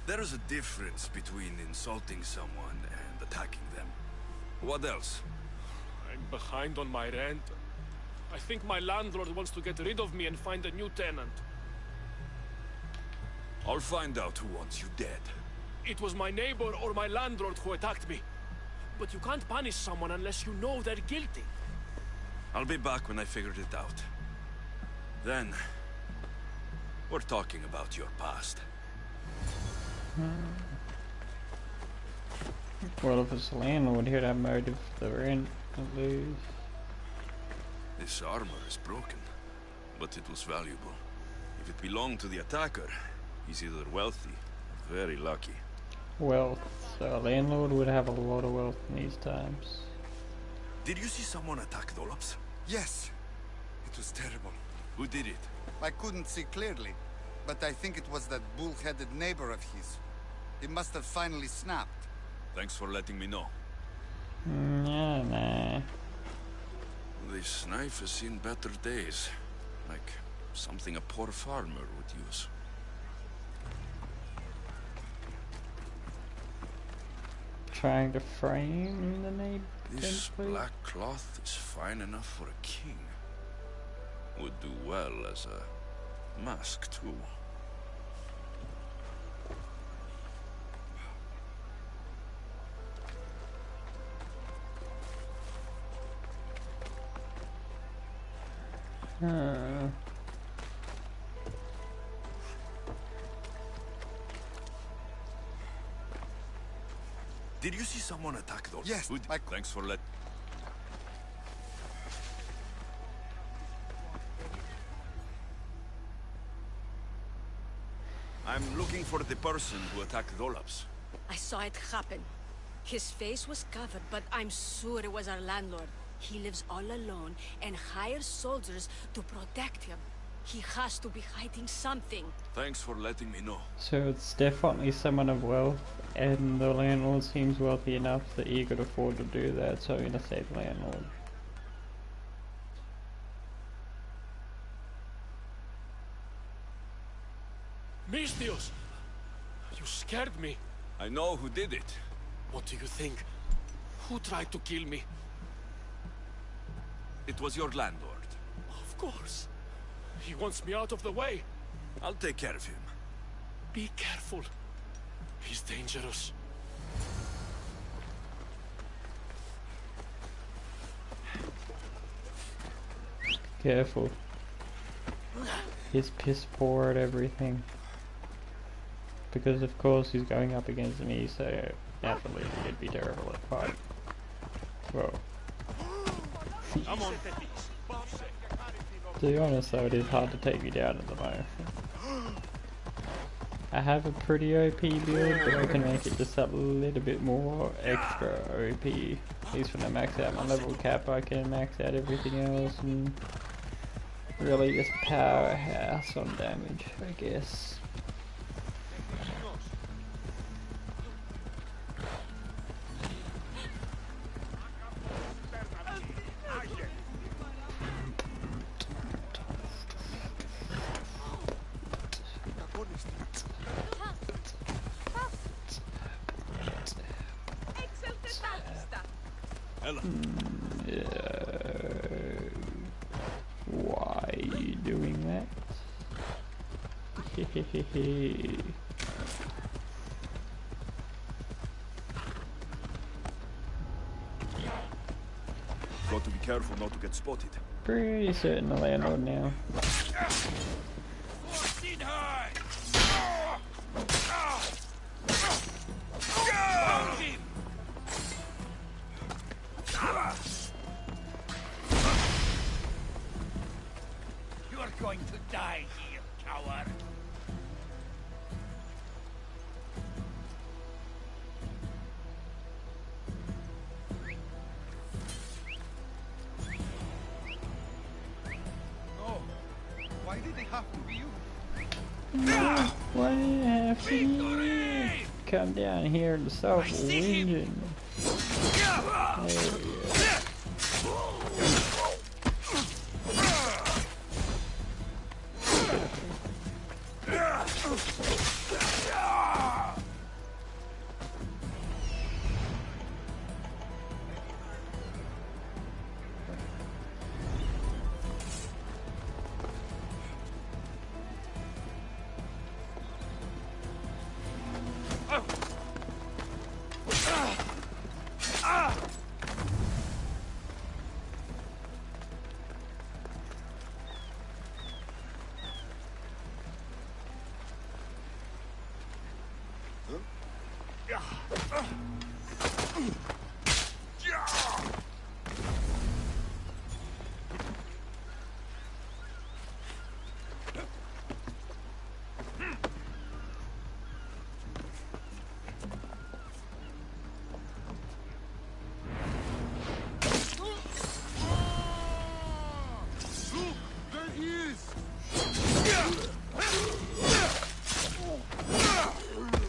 There is a difference between insulting someone and attacking them. What else? I'm behind on my rent. I think my landlord wants to get rid of me and find a new tenant. I'll find out who wants you dead. It was my neighbor or my landlord who attacked me. But you can't punish someone unless you know they're guilty. I'll be back when I figured it out. Then, we're talking about your past. Well, if it's the landlord, he'd have motive for the rent at least. This armor is broken, but it was valuable. If it belonged to the attacker, he's either wealthy or very lucky. Wealth. So a landlord would have a lot of wealth in these times. Did you see someone attack Dolops? Yes. It was terrible. Who did it? I couldn't see clearly, but I think it was that bull-headed neighbor of his. He must have finally snapped. Thanks for letting me know. Nah. This knife has seen better days. Like something a poor farmer would use. Trying to frame the name. This black cloth is fine enough for a king. Would do well as a mask, too. Did you see someone attack those? Yes, Thanks for letting... I'm looking for the person who attacked Dolaps. I saw it happen. His face was covered, but I'm sure it was our landlord. He lives all alone and hires soldiers to protect him. He has to be hiding something. Thanks for letting me know. So it's definitely someone of wealth, and the landlord seems wealthy enough that he could afford to do that, so I'm gonna say the landlord. Mistios! You scared me. I know who did it. What do you think? Who tried to kill me? It was your landlord. Of course. He wants me out of the way. I'll take care of him. Be careful. He's dangerous. Careful. He's piss poor at everything. Because of course he's going up against me, so naturally he'd be terrible at fight. Whoa. Come on. To be honest though, it is hard to take me down at the moment. I have a pretty OP build, but I can make it just a little bit more extra OP. At least when I max out my level cap, I can max out everything else and really just powerhouse on damage, I guess. Why are you doing that? Got to be careful not to get spotted. Pretty certain the landlord now. You're going to die here, coward. Oh, why did it have to be you? Why do you have to come down here and stop whinging? There we go.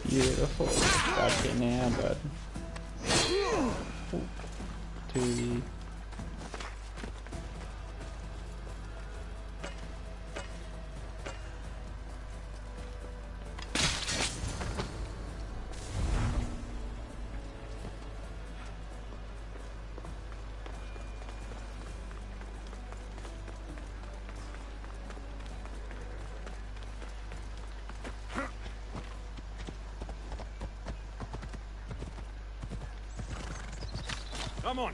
Beautiful. Got you now, bud. Two. Come on.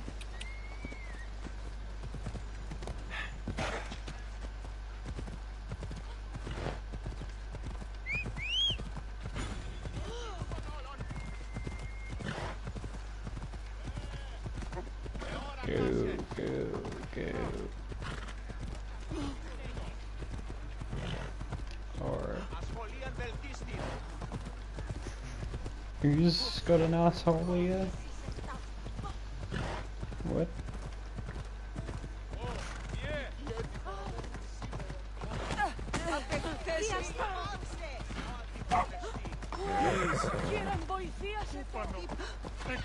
Go, go, go. Or who's got an asshole here? What?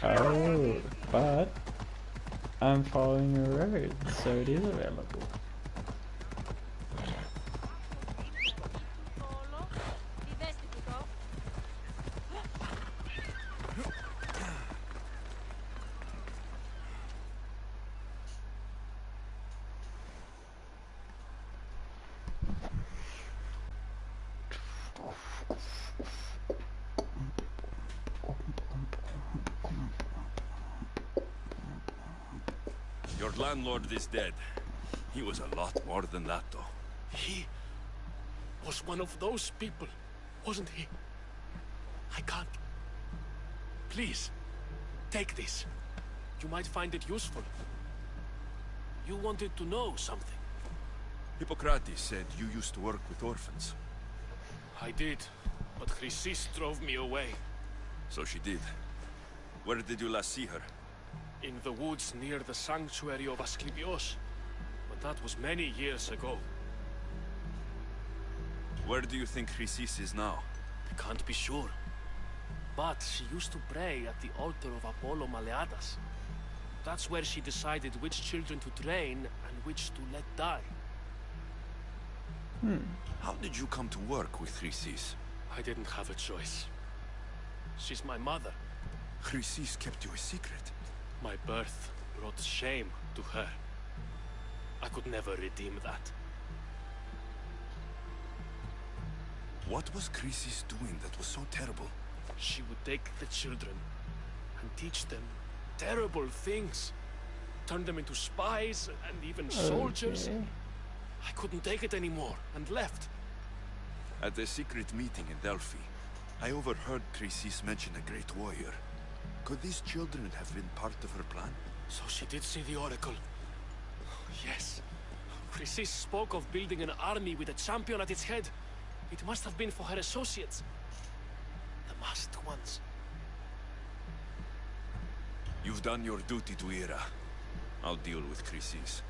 Oh, but I'm following a road, so it is available. Your landlord is dead. He was a lot more than that, though. He was one of those people, wasn't he? I can't. Please, take this. You might find it useful. You wanted to know something. Hippocrates said you used to work with orphans. I did, but Chrysis drove me away. So she did. Where did you last see her? In the woods near the sanctuary of Asclepios. But that was many years ago. Where do you think Chrysis is now? I can't be sure. But she used to pray at the altar of Apollo Maleatas. That's where she decided which children to train and which to let die. How did you come to work with Chrysis? I didn't have a choice. She's my mother. Chrysis kept you a secret. My birth brought shame to her. I could never redeem that. What was Chrysis doing that was so terrible? She would take the children and teach them terrible things. Turn them into spies and even soldiers. Okay. I couldn't take it anymore and left. At a secret meeting in Delphi, I overheard Chrysis mention a great warrior. Could these children have been part of her plan? So she did see the oracle. Yes. Chrysis spoke of building an army with a champion at its head. It must have been for her associates. The masked ones. You've done your duty to Ira. I'll deal with Chrysis.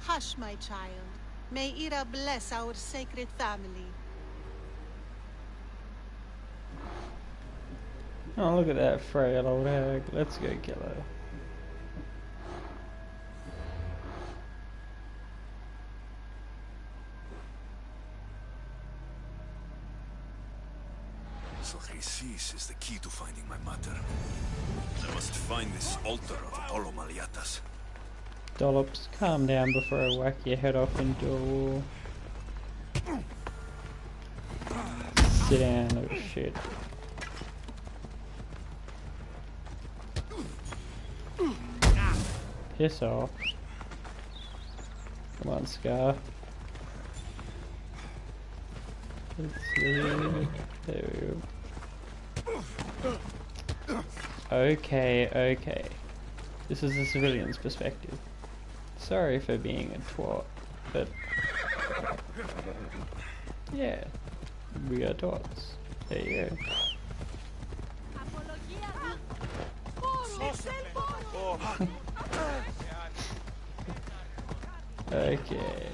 Hush, my child. May Ira bless our sacred family. Oh, look at that frail old hag. Let's go kill her. So Chrysis is the key to finding my mother. I must find this altar of Apollo Maleatas. Dollops, calm down before I whack your head off into a wall. Sit down, little shit. Piss off. Come on, Scar. Let's see. There we go. Okay, okay. This is the civilian's perspective. Sorry for being a twat, but yeah, we are twats. There you go. Okay.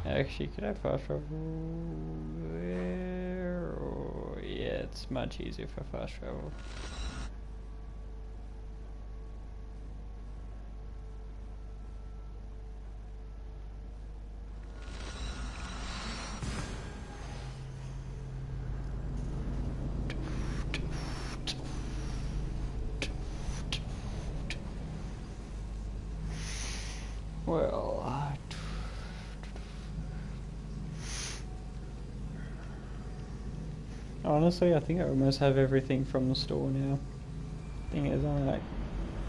Actually, could I fast travel there? Or, yeah, it's much easier if I fast travel. Well, honestly, I think I almost have everything from the store now. I think there's only like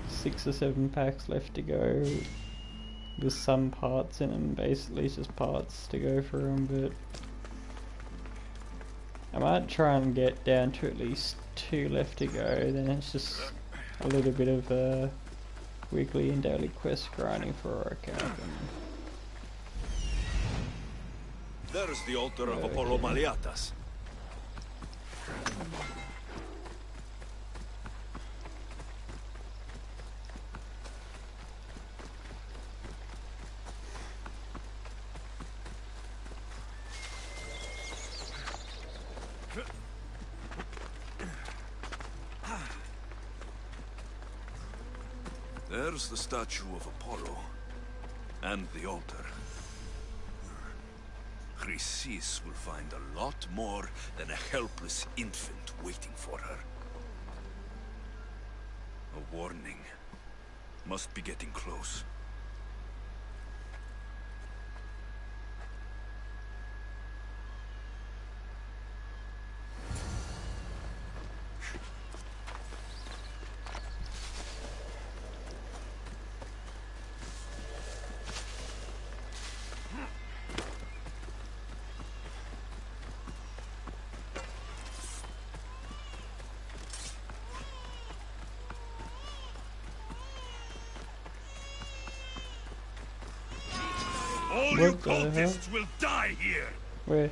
6 or 7 packs left to go. With some parts in them, basically it's just parts to go through them, but I might try and get down to at least 2 left to go, then it's just a little bit of weekly and daily quest grinding for Orca. There's the altar of Apollo Maliatas. There's the statue of Apollo, and the altar. Chrysis will find a lot more than a helpless infant waiting for her. A warning. Must be getting close. All you cultists will die here! Where?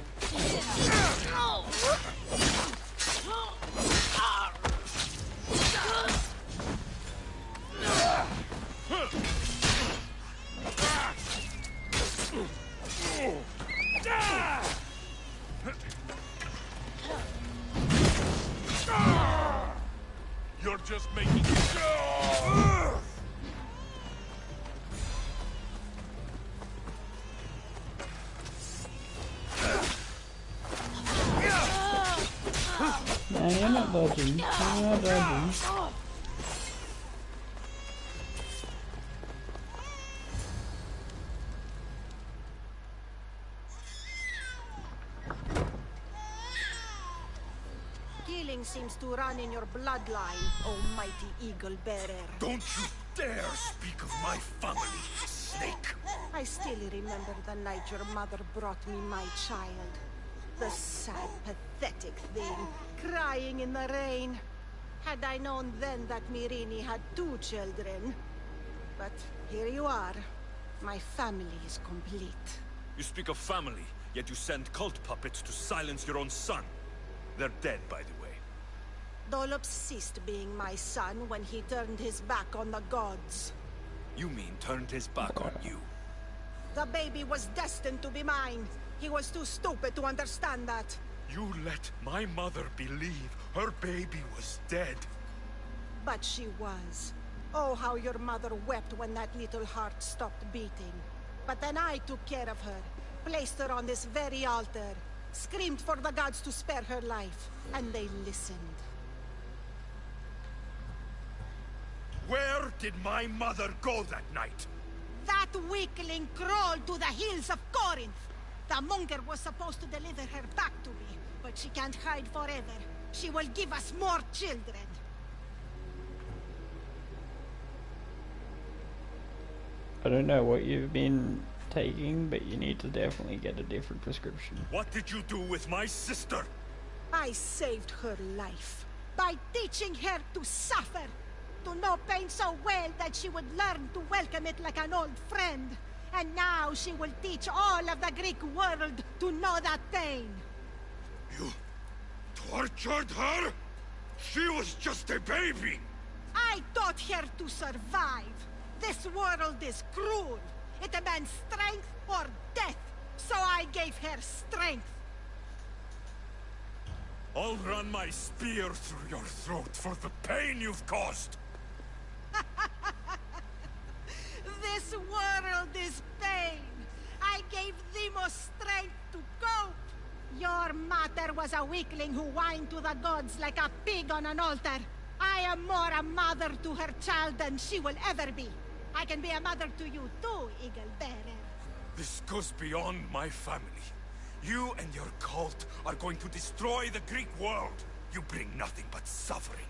You're just making it. Nah, you're not dodging. You're not dodging. Killing seems to run in your bloodline, almighty eagle bearer. Don't you dare speak of my family, snake! I still remember the night your mother brought me my child. The sad, pathetic thing, crying in the rain. Had I known then that Mirini had 2 children. But here you are. My family is complete. You speak of family, yet you send cult puppets to silence your own son. They're dead, by the way. Dolops ceased being my son when he turned his back on the gods. You mean turned his back on you? The baby was destined to be mine. He was too stupid to understand that. You let my mother believe her baby was dead. But she was. Oh, how your mother wept when that little heart stopped beating. But then I took care of her, placed her on this very altar, screamed for the gods to spare her life, and they listened. Where did my mother go that night? That weakling crawled to the hills of Corinth. The monger was supposed to deliver her back to me, but she can't hide forever. She will give us more children. I don't know what you've been taking, but you need to definitely get a different prescription. What did you do with my sister? I saved her life by teaching her to suffer, to know pain so well that she would learn to welcome it like an old friend. And now she will teach all of the Greek world to know that pain. You tortured her? She was just a baby! I taught her to survive. This world is cruel. It demands strength or death. So I gave her strength. I'll run my spear through your throat for the pain you've caused. This world is pain. I gave Demos strength to cope. Your mother was a weakling who whined to the gods like a pig on an altar. I am more a mother to her child than she will ever be. I can be a mother to you too, Eagle Bearer. This goes beyond my family. You and your cult are going to destroy the Greek world. You bring nothing but suffering.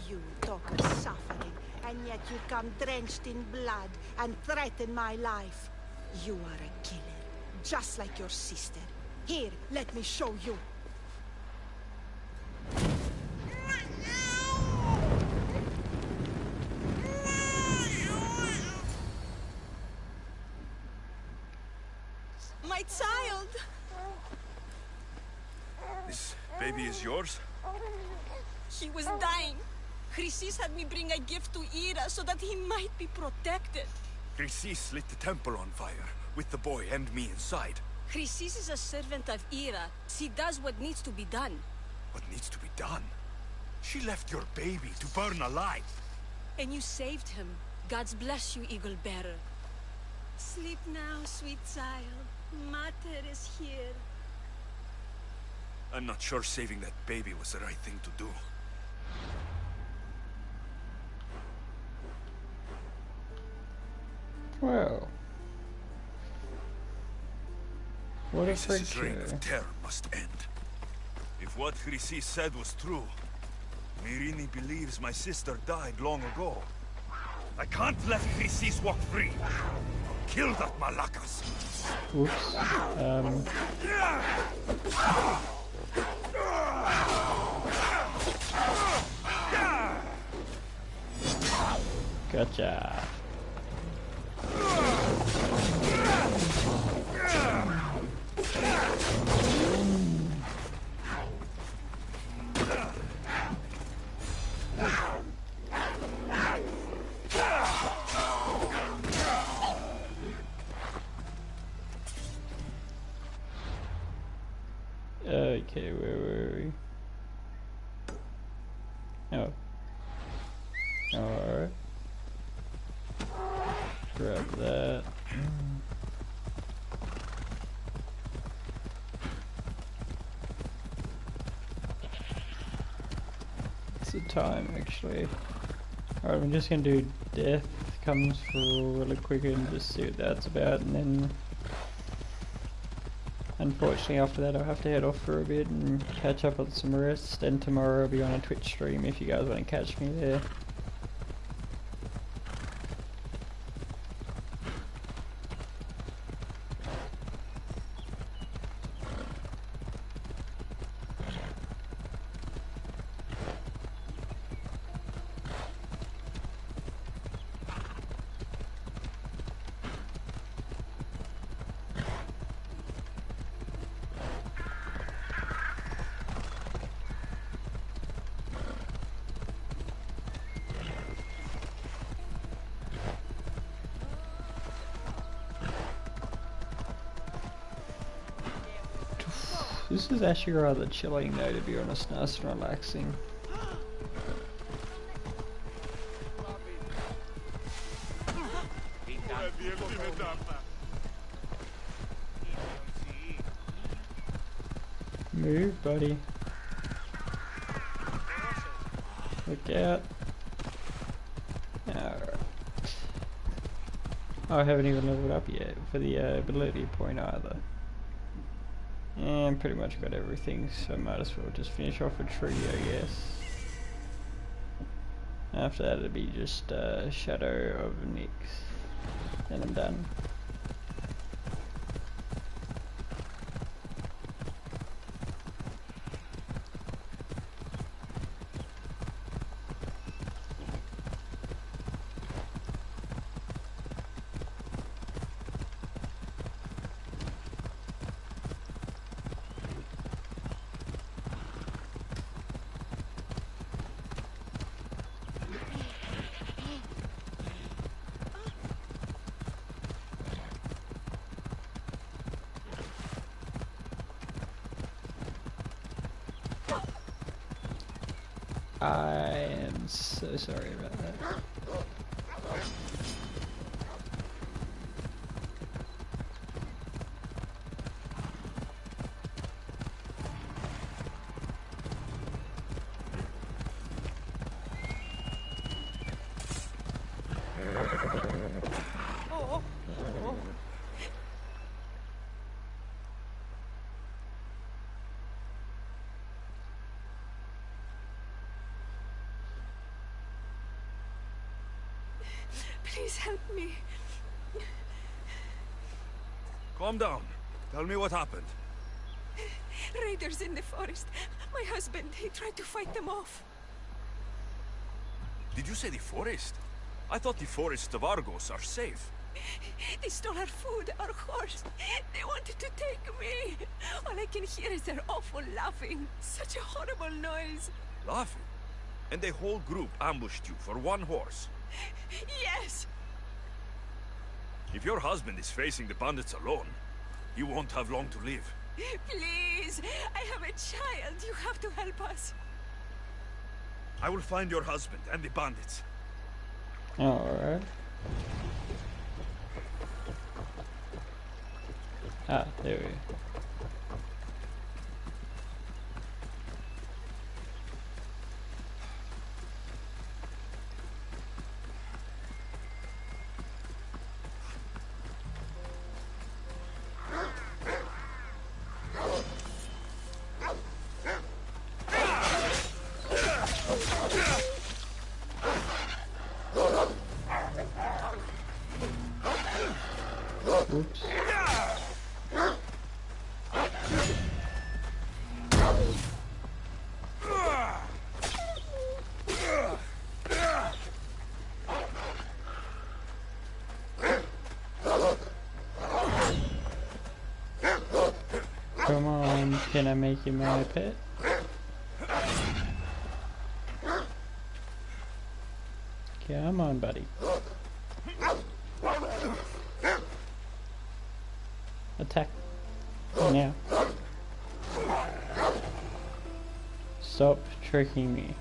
You talk of suffering, and yet you come drenched in blood and threaten my life. You are a killer, just like your sister. Here, let me show you. My child! This baby is yours? He was dying. Chrysis had me bring a gift to Ira so that he might be protected. Chrysis lit the temple on fire, with the boy and me inside. Chrysis is a servant of Ira. She does what needs to be done. What needs to be done? She left your baby to burn alive. And you saved him. God's bless you, Eagle Bearer. Sleep now, sweet child. Mater is here. I'm not sure saving that baby was the right thing to do. Well, what a Chrysis' reign creature. of terror must end. If what Chrysis said was true, Myrini believes my sister died long ago. I can't let Chrysis walk free. Kill that Malakas. Oops. Gotcha. Okay, where were we? Oh. Alright. Grab that. What's the time actually? Alright, I'm just gonna do death comes for really quick and just see what that's about, and then unfortunately after that I'll have to head off for a bit and catch up on some rest, and tomorrow I'll be on a Twitch stream if you guys want to catch me there. This is actually rather chilling though, to be honest, nice and relaxing. Move, buddy. Look out. Alright. Oh, I haven't even leveled up yet for the ability point either. And pretty much got everything, so might as well just finish off a tree, I guess. After that it'll be just Shadow of Nyx. Then I'm done. I am so sorry about that. Please help me. Calm down. Tell me what happened. Raiders in the forest. My husband, he tried to fight them off. Did you say the forest? I thought the forests of Argos are safe. They stole our food, our horse. They wanted to take me. All I can hear is their awful laughing. Such a horrible noise. Laughing? And the whole group ambushed you for one horse? Yes. If your husband is facing the bandits alone, he won't have long to live. Please, I have a child. You have to help us. I will find your husband and the bandits. Alright. Ah, there we go. Oops. Come on, can I make you my pet? Come on, buddy. Attack. Now. Stop tricking me.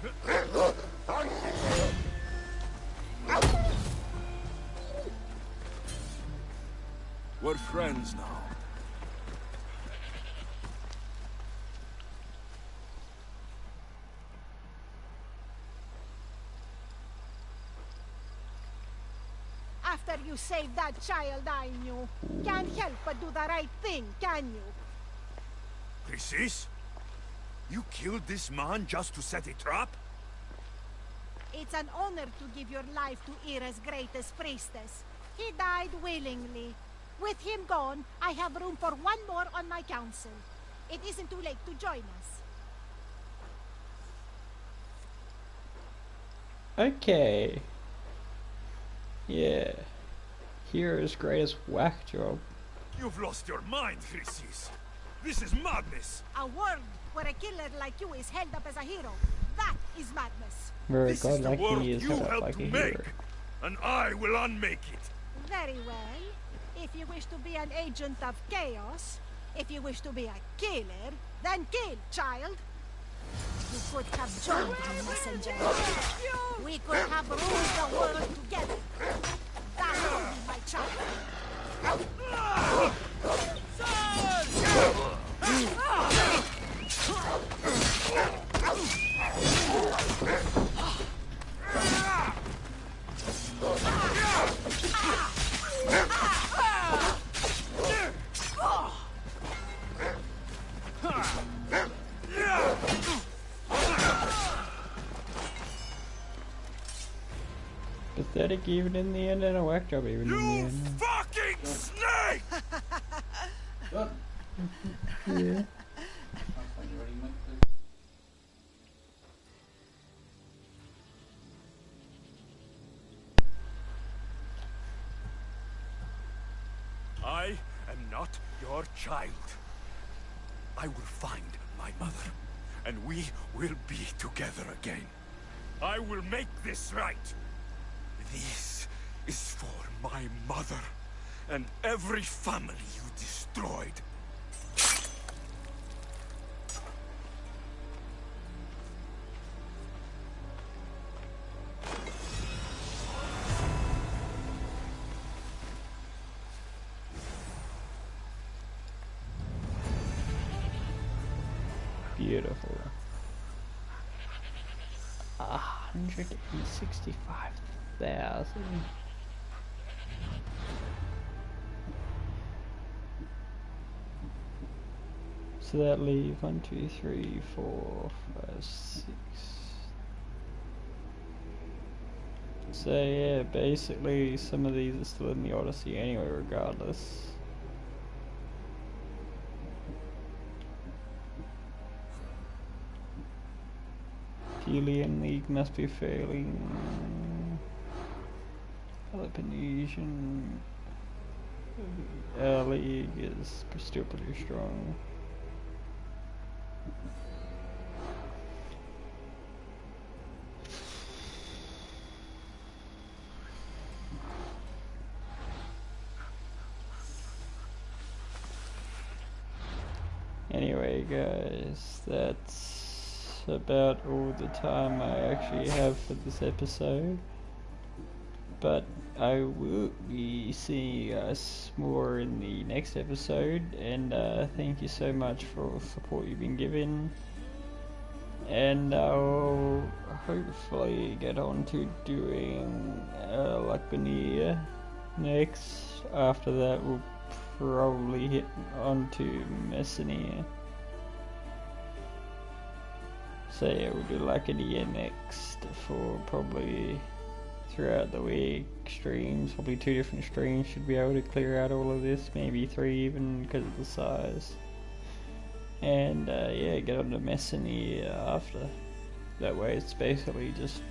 We're friends now. After you saved that child I knew, can't help but do the right thing, can you? Chrysis? You killed this man just to set a trap? It's an honor to give your life to Ira's greatest priestess. He died willingly. With him gone, I have room for one more on my council. It isn't too late to join us. Okay. Yeah. Hero's greatest whack job. You've lost your mind, Chrysis. This is madness. A world where a killer like you is held up as a hero. That is madness. Where This God is the like world me is you held up helped like to a make, hero. and I will unmake it. Very well. If you wish to be an agent of chaos, if you wish to be a killer, then kill, child. You could have joined me, messenger. We could have ruled the world together. That would be my child. Pathetic even in the end, and a whack job even in the end. Fucking snake! Yeah. I am not your child. I will find my mother, and we will be together again. I will make this right. This is for my mother and every family you destroyed. Beautiful. 165,000. So that leave 1, 2, 3, 4, 5, 6. So yeah, basically some of these are still in the Odyssey anyway, regardless. Helium League must be failing. Peloponnesian. our league is still pretty strong. Anyway guys, that's about all the time I actually have for this episode, but I will be seeing you guys more in the next episode, and thank you so much for all the support you've been giving, and I'll hopefully get on to doing Lakbania next. After that we'll probably hit onto Messenia. So yeah, we'll do Lakbania next for probably throughout the week streams. Probably 2 different streams should be able to clear out all of this, maybe 3 even because of the size. And yeah, get on to Messenia after. That way it's basically just,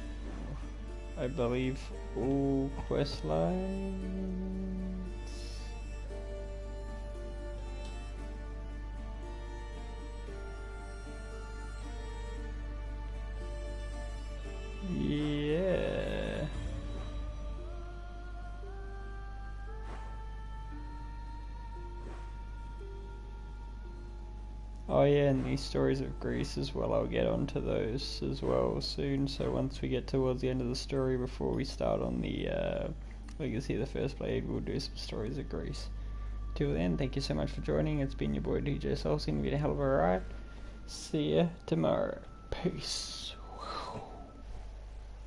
I believe, all quest lines. Yeah. Oh yeah, and these stories of Greece as well, I'll get onto those as well soon. So once we get towards the end of the story, before we start on the Legacy of the First Blade, we'll do some stories of Greece. Till then, thank you so much for joining. It's been your boy DJ Soulsing. Been a hell of a ride. See ya tomorrow. Peace.